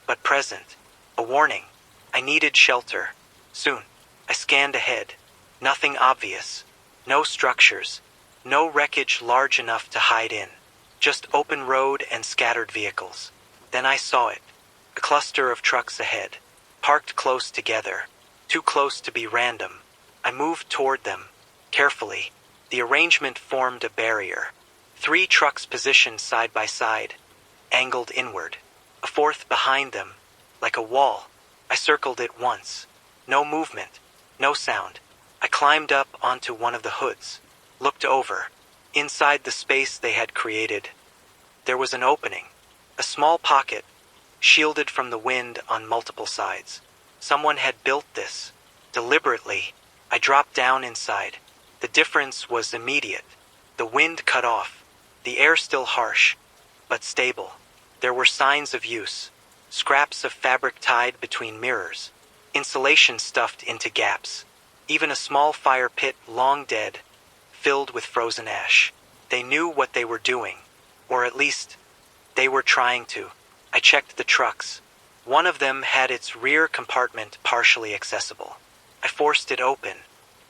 but present, a warning. I needed shelter. Soon, I scanned ahead. Nothing obvious. No structures. No wreckage large enough to hide in. Just open road and scattered vehicles. Then I saw it. A cluster of trucks ahead, parked close together. Too close to be random. I moved toward them, carefully. The arrangement formed a barrier. 3 trucks positioned side by side, angled inward. A fourth behind them, like a wall. I circled it once. No movement, no sound. I climbed up onto one of the hoods, looked over. Inside the space they had created, there was an opening, a small pocket, shielded from the wind on multiple sides. Someone had built this, deliberately. I dropped down inside. The difference was immediate. The wind cut off, the air still harsh, but stable. There were signs of use, scraps of fabric tied between mirrors, insulation stuffed into gaps, even a small fire pit long dead, filled with frozen ash. They knew what they were doing, or at least, they were trying to. I checked the trucks. One of them had its rear compartment partially accessible. I forced it open.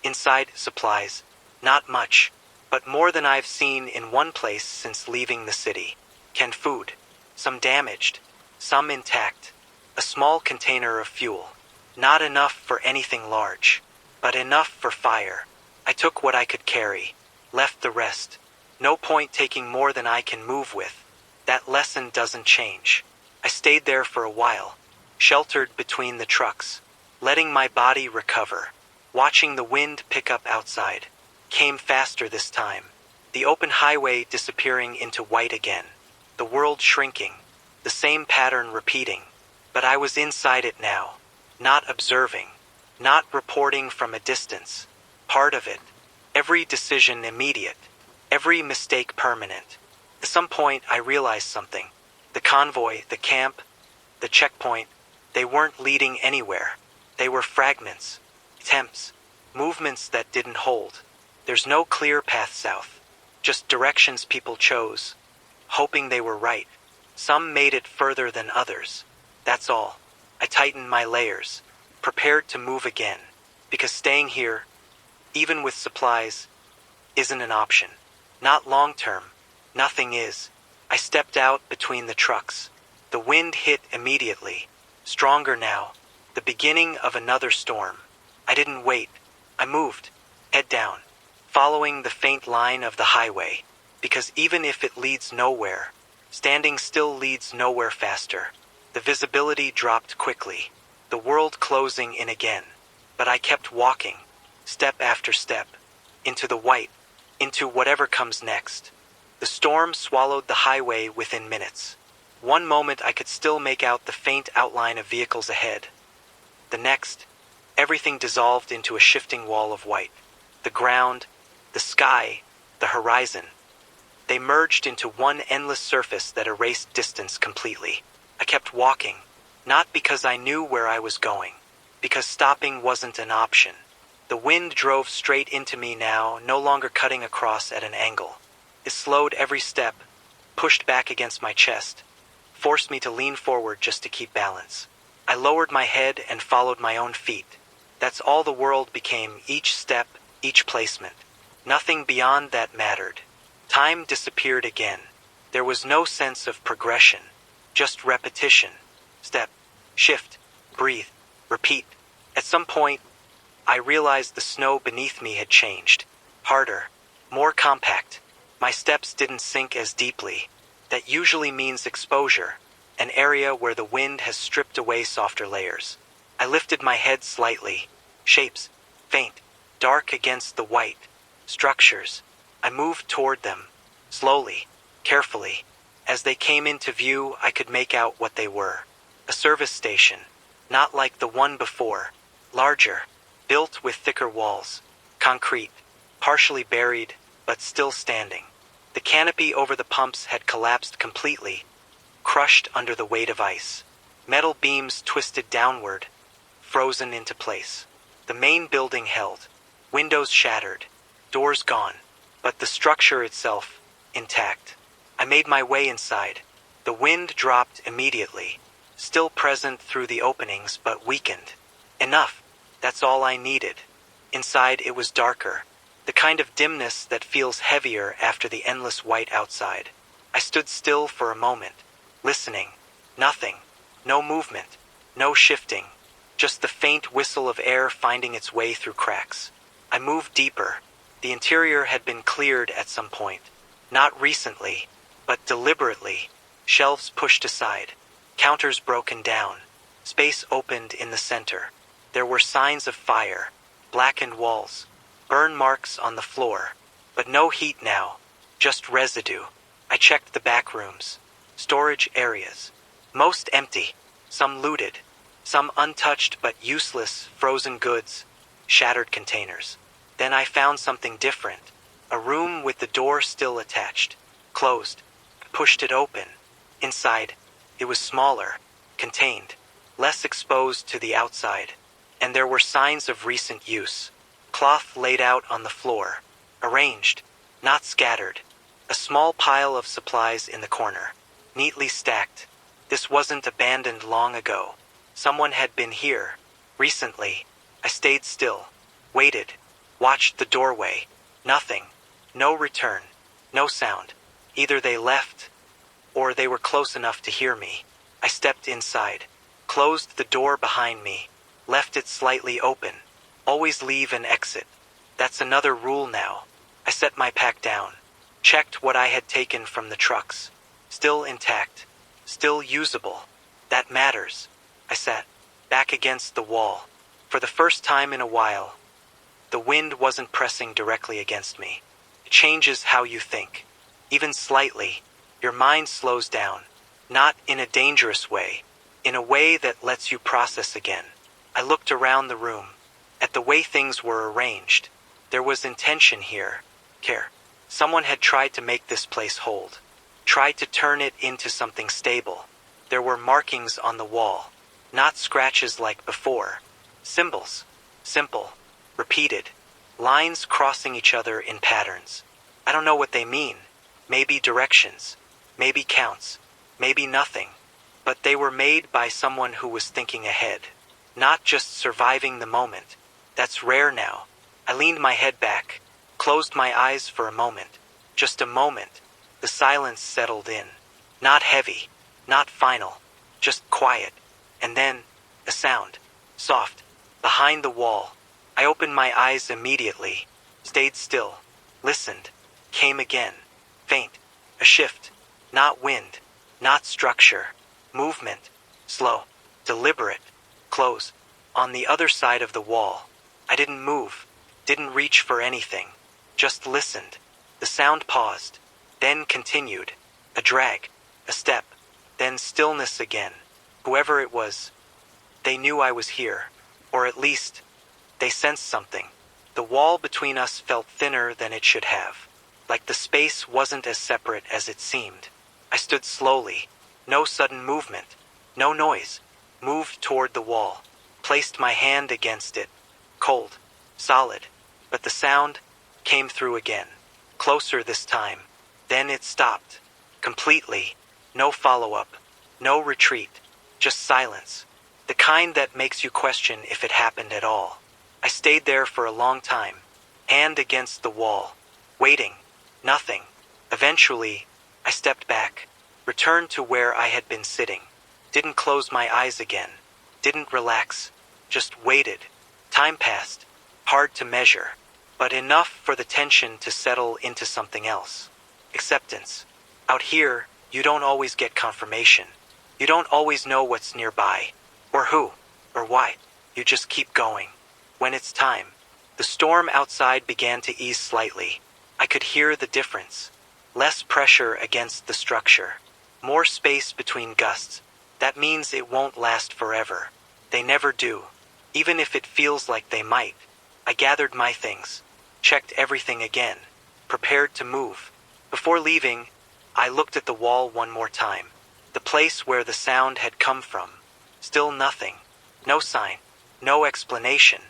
Inside, supplies. Not much, but more than I've seen in one place since leaving the city. Canned food. Some damaged, some intact. A small container of fuel. Not enough for anything large, but enough for fire. I took what I could carry, left the rest. No point taking more than I can move with. That lesson doesn't change. I stayed there for a while, sheltered between the trucks, letting my body recover, watching the wind pick up outside. Came faster this time. The open highway disappearing into white again. The world shrinking, the same pattern repeating. But I was inside it now. Not observing, not reporting from a distance. Part of it. Every decision immediate. Every mistake permanent. At some point I realized something. The convoy, the camp, the checkpoint, they weren't leading anywhere. They were fragments, attempts, movements that didn't hold. There's no clear path south. Just directions people chose, hoping they were right. Some made it further than others. That's all. I tightened my layers, prepared to move again, because staying here, even with supplies, isn't an option. Not long term. Nothing is. I stepped out between the trucks. The wind hit immediately, stronger now, the beginning of another storm. I didn't wait. I moved, head down, following the faint line of the highway, because even if it leads nowhere, standing still leads nowhere faster. The visibility dropped quickly, the world closing in again. But I kept walking, step after step, into the white, into whatever comes next. The storm swallowed the highway within minutes. One moment I could still make out the faint outline of vehicles ahead. The next, everything dissolved into a shifting wall of white. The ground, the sky, the horizon. They merged into one endless surface that erased distance completely. I kept walking, not because I knew where I was going, because stopping wasn't an option. The wind drove straight into me now, no longer cutting across at an angle. It slowed every step, pushed back against my chest, forced me to lean forward just to keep balance. I lowered my head and followed my own feet. That's all the world became, each step, each placement. Nothing beyond that mattered. Time disappeared again. There was no sense of progression, just repetition. Step, shift, breathe, repeat. At some point, I realized the snow beneath me had changed. Harder, more compact. My steps didn't sink as deeply. That usually means exposure, an area where the wind has stripped away softer layers. I lifted my head slightly. Shapes, faint, dark against the white. Structures. I moved toward them, slowly, carefully. As they came into view, I could make out what they were. A service station, not like the one before. Larger, built with thicker walls. Concrete, partially buried, but still standing. The canopy over the pumps had collapsed completely, crushed under the weight of ice. Metal beams twisted downward, frozen into place. The main building held. Windows shattered, doors gone, but the structure itself, intact. I made my way inside. The wind dropped immediately, still present through the openings but weakened. Enough, that's all I needed. Inside it was darker, the kind of dimness that feels heavier after the endless white outside. I stood still for a moment, listening. Nothing, no movement, no shifting, just the faint whistle of air finding its way through cracks. I moved deeper. The interior had been cleared at some point. Not recently, but deliberately. Shelves pushed aside. Counters broken down. Space opened in the center. There were signs of fire. Blackened walls. Burn marks on the floor. But no heat now. Just residue. I checked the back rooms. Storage areas. Most empty. Some looted. Some untouched but useless, frozen goods. Shattered containers. Then I found something different. A room with the door still attached. Closed. Pushed it open. Inside, it was smaller, contained, less exposed to the outside. And there were signs of recent use. Cloth laid out on the floor. Arranged, not scattered. A small pile of supplies in the corner. Neatly stacked. This wasn't abandoned long ago. Someone had been here. Recently. I stayed still. Waited. Watched the doorway. Nothing. No return. No sound. Either they left, or they were close enough to hear me. I stepped inside. Closed the door behind me. Left it slightly open. Always leave and exit. That's another rule now. I set my pack down. Checked what I had taken from the trucks. Still intact. Still usable. That matters. I sat back against the wall. For the first time in a while, the wind wasn't pressing directly against me. It changes how you think. Even slightly, your mind slows down. Not in a dangerous way. In a way that lets you process again. I looked around the room. At the way things were arranged. There was intention here. Care. Someone had tried to make this place hold. Tried to turn it into something stable. There were markings on the wall. Not scratches like before. Symbols. Simple. Repeated. Lines crossing each other in patterns. I don't know what they mean. Maybe directions. Maybe counts. Maybe nothing. But they were made by someone who was thinking ahead. Not just surviving the moment. That's rare now. I leaned my head back. Closed my eyes for a moment. Just a moment. The silence settled in. Not heavy. Not final. Just quiet. And then, a sound. Soft. Behind the wall. I opened my eyes immediately. Stayed still. Listened. Came again. Faint. A shift. Not wind. Not structure. Movement. Slow. Deliberate. Close. On the other side of the wall. I didn't move. Didn't reach for anything. Just listened. The sound paused. Then continued. A drag. A step. Then stillness again. Whoever it was, they knew I was here. Or at least, they sensed something. The wall between us felt thinner than it should have. Like the space wasn't as separate as it seemed. I stood slowly. No sudden movement. No noise. Moved toward the wall. Placed my hand against it. Cold. Solid. But the sound came through again. Closer this time. Then it stopped. Completely. No follow-up. No retreat. Just silence. The kind that makes you question if it happened at all. I stayed there for a long time, hand against the wall, waiting. Nothing. Eventually, I stepped back, returned to where I had been sitting. Didn't close my eyes again. Didn't relax. Just waited. Time passed. Hard to measure, but enough for the tension to settle into something else. Acceptance. Out here, you don't always get confirmation. You don't always know what's nearby, or who, or why. You just keep going. When it's time. The storm outside began to ease slightly. I could hear the difference. Less pressure against the structure. More space between gusts. That means it won't last forever. They never do. Even if it feels like they might. I gathered my things. Checked everything again. Prepared to move. Before leaving, I looked at the wall one more time. The place where the sound had come from. Still nothing. No sign. No explanation.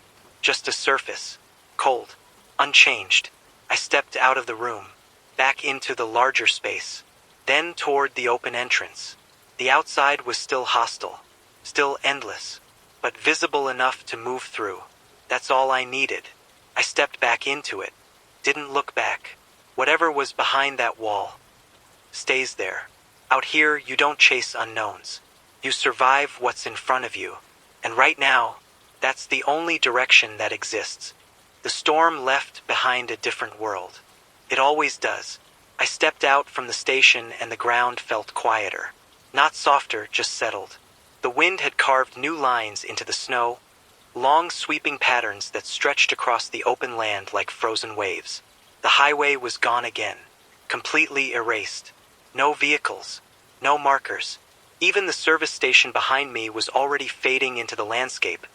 Just a surface. Cold. Unchanged. I stepped out of the room. Back into the larger space. Then toward the open entrance. The outside was still hostile. Still endless. But visible enough to move through. That's all I needed. I stepped back into it. Didn't look back. Whatever was behind that wall stays there. Out here, you don't chase unknowns. You survive what's in front of you. And right now, that's the only direction that exists. The storm left behind a different world. It always does. I stepped out from the station and the ground felt quieter. Not softer, just settled. The wind had carved new lines into the snow, long sweeping patterns that stretched across the open land like frozen waves. The highway was gone again, completely erased. No vehicles, no markers. Even the service station behind me was already fading into the landscape,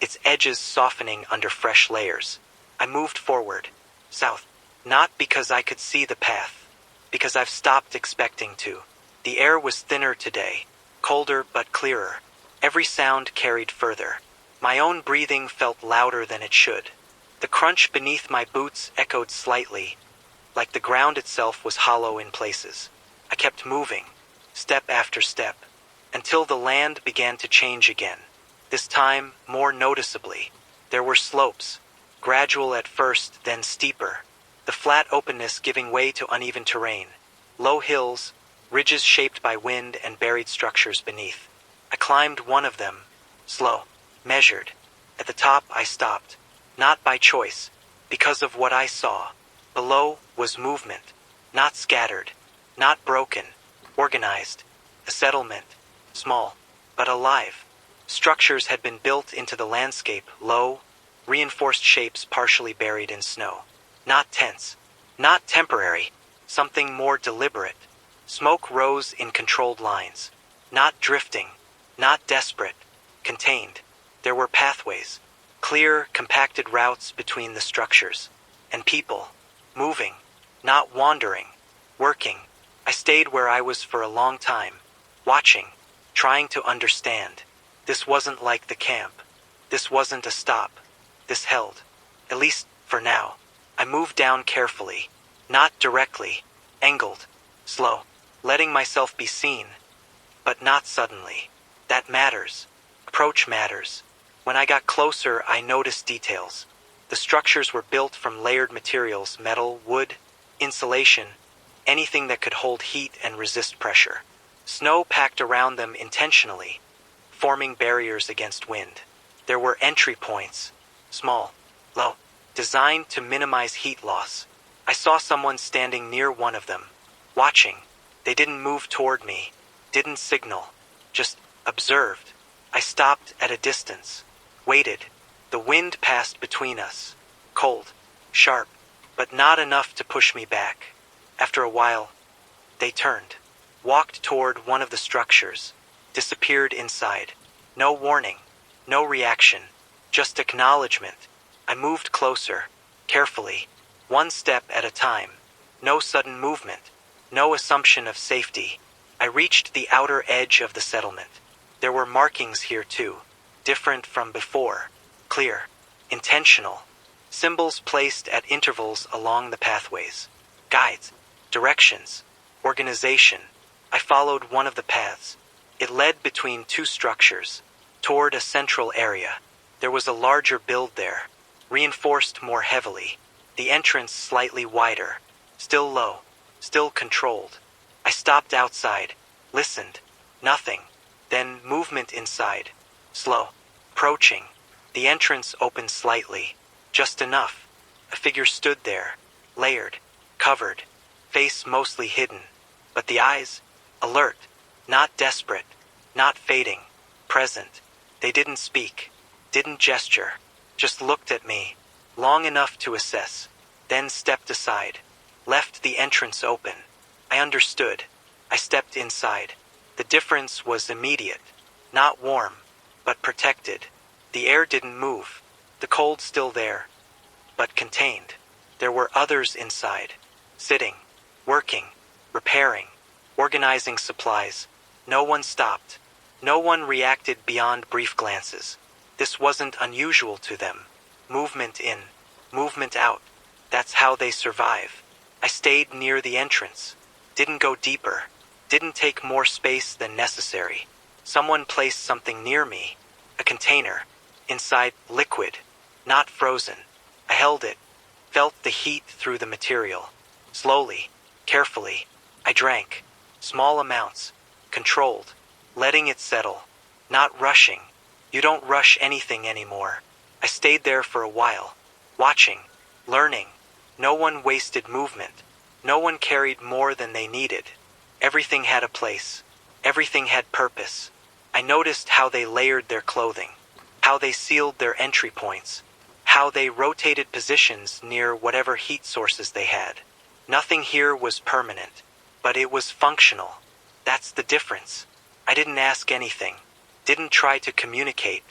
its edges softening under fresh layers. I moved forward, south, not because I could see the path, because I've stopped expecting to. The air was thinner today, colder but clearer. Every sound carried further. My own breathing felt louder than it should. The crunch beneath my boots echoed slightly, like the ground itself was hollow in places. I kept moving, step after step, until the land began to change again. This time, more noticeably. There were slopes, gradual at first, then steeper. The flat openness giving way to uneven terrain. Low hills, ridges shaped by wind and buried structures beneath. I climbed one of them, slow, measured. At the top, I stopped. Not by choice, because of what I saw. Below was movement, not scattered, not broken, organized. A settlement, small, but alive. Structures had been built into the landscape, low, reinforced shapes partially buried in snow. Not tense, not temporary, something more deliberate. Smoke rose in controlled lines. Not drifting, not desperate, contained. There were pathways, clear, compacted routes between the structures. And people, moving, not wandering, working. I stayed where I was for a long time, watching, trying to understand. This wasn't like the camp. This wasn't a stop. This held. At least, for now. I moved down carefully. Not directly. Angled. Slow. Letting myself be seen. But not suddenly. That matters. Approach matters. When I got closer, I noticed details. The structures were built from layered materials, metal, wood, insulation, anything that could hold heat and resist pressure. Snow packed around them intentionally, forming barriers against wind. There were entry points, small, low, designed to minimize heat loss. I saw someone standing near one of them, watching. They didn't move toward me, didn't signal, just observed. I stopped at a distance, waited. The wind passed between us, cold, sharp, but not enough to push me back. After a while, they turned, walked toward one of the structures, disappeared inside. No warning, no reaction, just acknowledgement. I moved closer, carefully, one step at a time. No sudden movement, no assumption of safety. I reached the outer edge of the settlement. There were markings here too, different from before, clear, intentional. Symbols placed at intervals along the pathways. Guides, directions, organization. I followed one of the paths. It led between two structures, toward a central area. There was a larger build there, reinforced more heavily. The entrance slightly wider, still low, still controlled. I stopped outside, listened. Nothing. Then movement inside. Slow. Approaching. The entrance opened slightly. Just enough. A figure stood there, layered, covered, face mostly hidden. But the eyes, alert, not desperate, not fading, present. They didn't speak, didn't gesture, just looked at me, long enough to assess, then stepped aside, left the entrance open. I understood. I stepped inside. The difference was immediate, not warm, but protected. The air didn't move, the cold still there, but contained. There were others inside, sitting, working, repairing, organizing supplies. No one stopped. No one reacted beyond brief glances. This wasn't unusual to them. Movement in, movement out. That's how they survive. I stayed near the entrance. Didn't go deeper. Didn't take more space than necessary. Someone placed something near me. A container. Inside, liquid. Not frozen. I held it. Felt the heat through the material. Slowly, carefully, I drank. Small amounts. Controlled. Letting it settle. Not rushing. You don't rush anything anymore. I stayed there for a while. Watching. Learning. No one wasted movement. No one carried more than they needed. Everything had a place. Everything had purpose. I noticed how they layered their clothing. How they sealed their entry points. How they rotated positions near whatever heat sources they had. Nothing here was permanent, but it was functional. That's the difference. I didn't ask anything. Didn't try to communicate.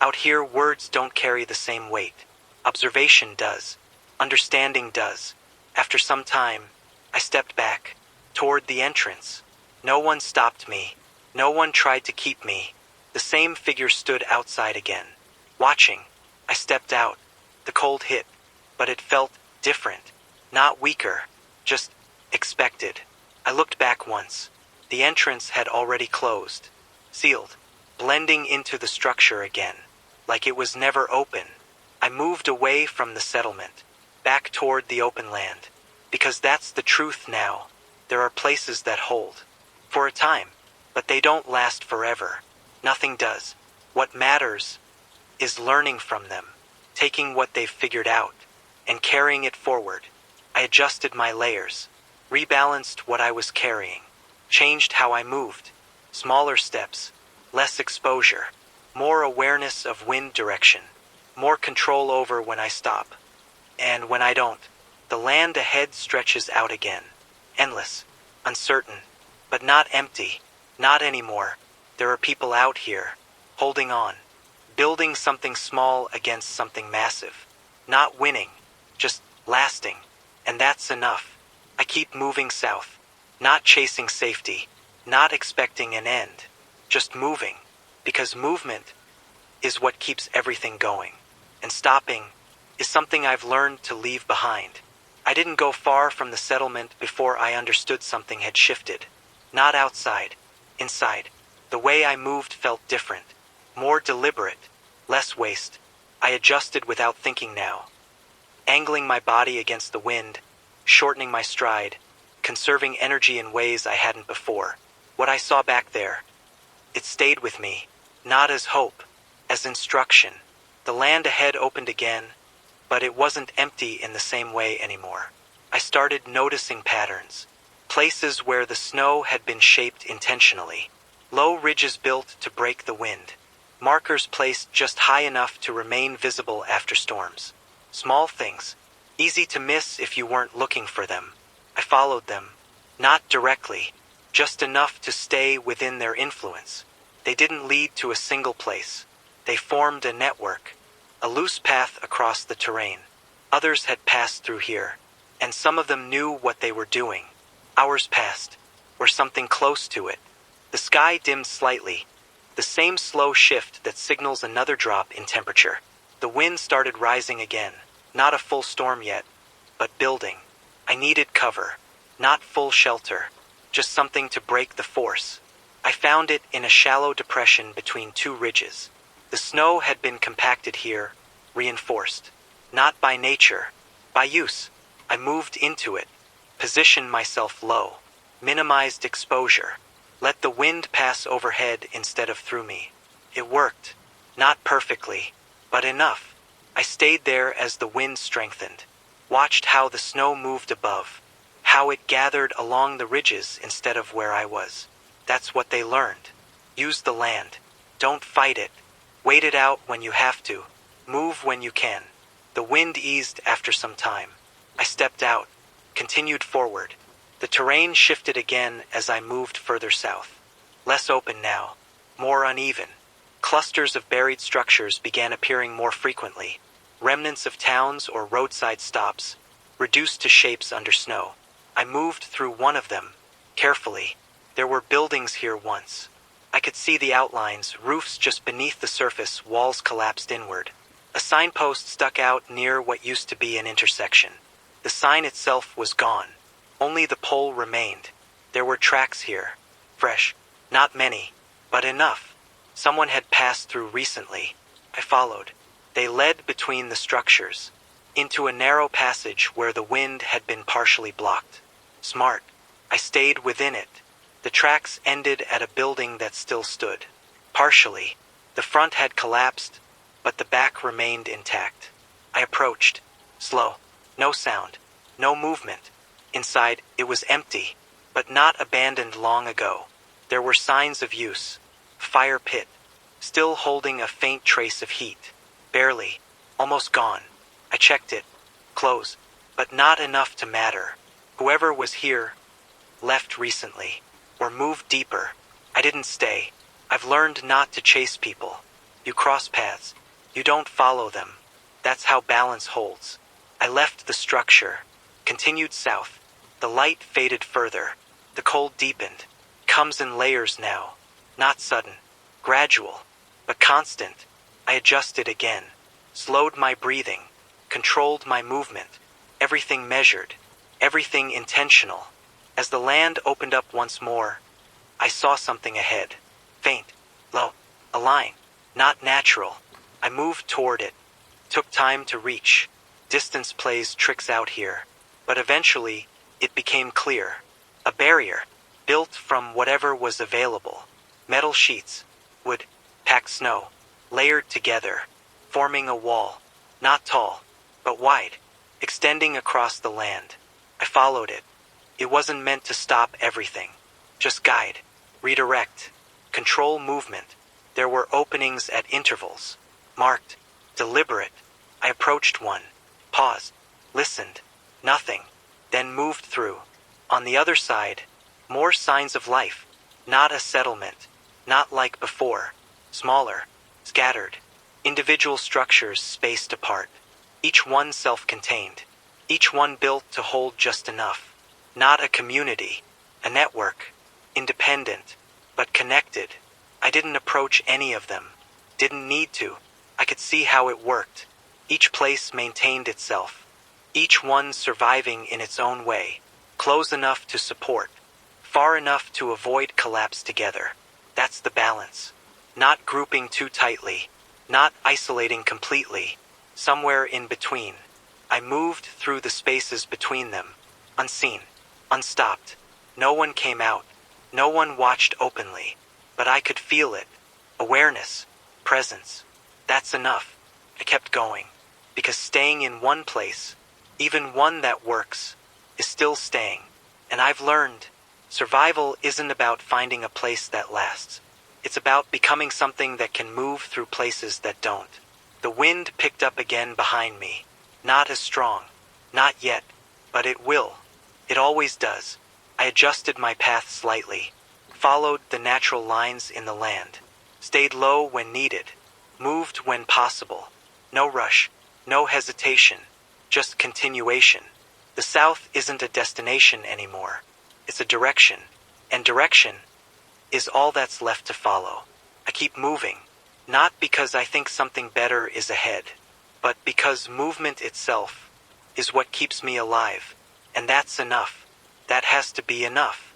Out here, words don't carry the same weight. Observation does. Understanding does. After some time, I stepped back, toward the entrance. No one stopped me. No one tried to keep me. The same figure stood outside again, watching. I stepped out. The cold hit, but it felt different. Not weaker, just expected. I looked back once. The entrance had already closed, sealed, blending into the structure again, like it was never open. I moved away from the settlement, back toward the open land, because that's the truth now. There are places that hold, for a time, but they don't last forever. Nothing does. What matters is learning from them, taking what they've figured out, and carrying it forward. I adjusted my layers, rebalanced what I was carrying, changed how I moved. Smaller steps, less exposure, more awareness of wind direction, more control over when I stop. And when I don't, the land ahead stretches out again. Endless, uncertain, but not empty. Not anymore. There are people out here, holding on, building something small against something massive. Not winning, just lasting. And that's enough. I keep moving south, not chasing safety, not expecting an end, just moving, because movement is what keeps everything going. And stopping is something I've learned to leave behind. I didn't go far from the settlement before I understood something had shifted. Not outside, inside. The way I moved felt different, more deliberate, less waste. I adjusted without thinking now, angling my body against the wind, shortening my stride, conserving energy in ways I hadn't before. What I saw back there, it stayed with me, not as hope, as instruction. The land ahead opened again, but it wasn't empty in the same way anymore. I started noticing patterns, places where the snow had been shaped intentionally, low ridges built to break the wind, markers placed just high enough to remain visible after storms. Small things, easy to miss if you weren't looking for them. I followed them, not directly, just enough to stay within their influence. They didn't lead to a single place. They formed a network, a loose path across the terrain. Others had passed through here, and some of them knew what they were doing. Hours passed, or something close to it. The sky dimmed slightly, the same slow shift that signals another drop in temperature. The wind started rising again, not a full storm yet, but building. I needed cover, not full shelter, just something to break the force. I found it in a shallow depression between two ridges. The snow had been compacted here, reinforced. Not by nature, by use. I moved into it, positioned myself low, minimized exposure, let the wind pass overhead instead of through me. It worked. Not perfectly, but enough. I stayed there as the wind strengthened, watched how the snow moved above, how it gathered along the ridges instead of where I was. That's what they learned. Use the land. Don't fight it. Wait it out when you have to. Move when you can. The wind eased after some time. I stepped out, continued forward. The terrain shifted again as I moved further south. Less open now, more uneven. Clusters of buried structures began appearing more frequently. Remnants of towns or roadside stops, reduced to shapes under snow. I moved through one of them, carefully. There were buildings here once. I could see the outlines, roofs just beneath the surface, walls collapsed inward. A signpost stuck out near what used to be an intersection. The sign itself was gone. Only the pole remained. There were tracks here. Fresh. Not many, but enough. Someone had passed through recently. I followed. They led between the structures, into a narrow passage where the wind had been partially blocked. Smart. I stayed within it. The tracks ended at a building that still stood. Partially. The front had collapsed, but the back remained intact. I approached. Slow. No sound. No movement. Inside, it was empty, but not abandoned long ago. There were signs of use. Fire pit. Still holding a faint trace of heat. Barely. Almost gone. I checked it. Closed. But not enough to matter. Whoever was here left recently. Or moved deeper. I didn't stay. I've learned not to chase people. You cross paths. You don't follow them. That's how balance holds. I left the structure. Continued south. The light faded further. The cold deepened. Comes in layers now. Not sudden. Gradual. But constant. I adjusted again. Slowed my breathing. Controlled my movement. Everything measured. Everything intentional. As the land opened up once more, I saw something ahead. Faint. Low. A line. Not natural. I moved toward it. Took time to reach. Distance plays tricks out here. But eventually, it became clear. A barrier. Built from whatever was available. Metal sheets. Wood. Packed snow. Layered together. Forming a wall. Not tall, but wide. Extending across the land. I followed it. It wasn't meant to stop everything. Just guide. Redirect. Control movement. There were openings at intervals. Marked. Deliberate. I approached one. Paused. Listened. Nothing. Then moved through. On the other side, more signs of life. Not a settlement. Not like before. Smaller. Scattered. Individual structures spaced apart. Each one self-contained. Each one built to hold just enough. Not a community. A network. Independent. But connected. I didn't approach any of them. Didn't need to. I could see how it worked. Each place maintained itself. Each one surviving in its own way. Close enough to support. Far enough to avoid collapse together. That's the balance. Not grouping too tightly. Not isolating completely. Somewhere in between. I moved through the spaces between them. Unseen. Unstopped. No one came out. No one watched openly. But I could feel it. Awareness. Presence. That's enough. I kept going. Because staying in one place, even one that works, is still staying. And I've learned, survival isn't about finding a place that lasts. It's about becoming something that can move through places that don't. The wind picked up again behind me. Not as strong. Not yet. But it will. It always does. I adjusted my path slightly. Followed the natural lines in the land. Stayed low when needed. Moved when possible. No rush. No hesitation. Just continuation. The south isn't a destination anymore. It's a direction. And direction is all that's left to follow. I keep moving. Not because I think something better is ahead, but because movement itself is what keeps me alive. And that's enough. That has to be enough.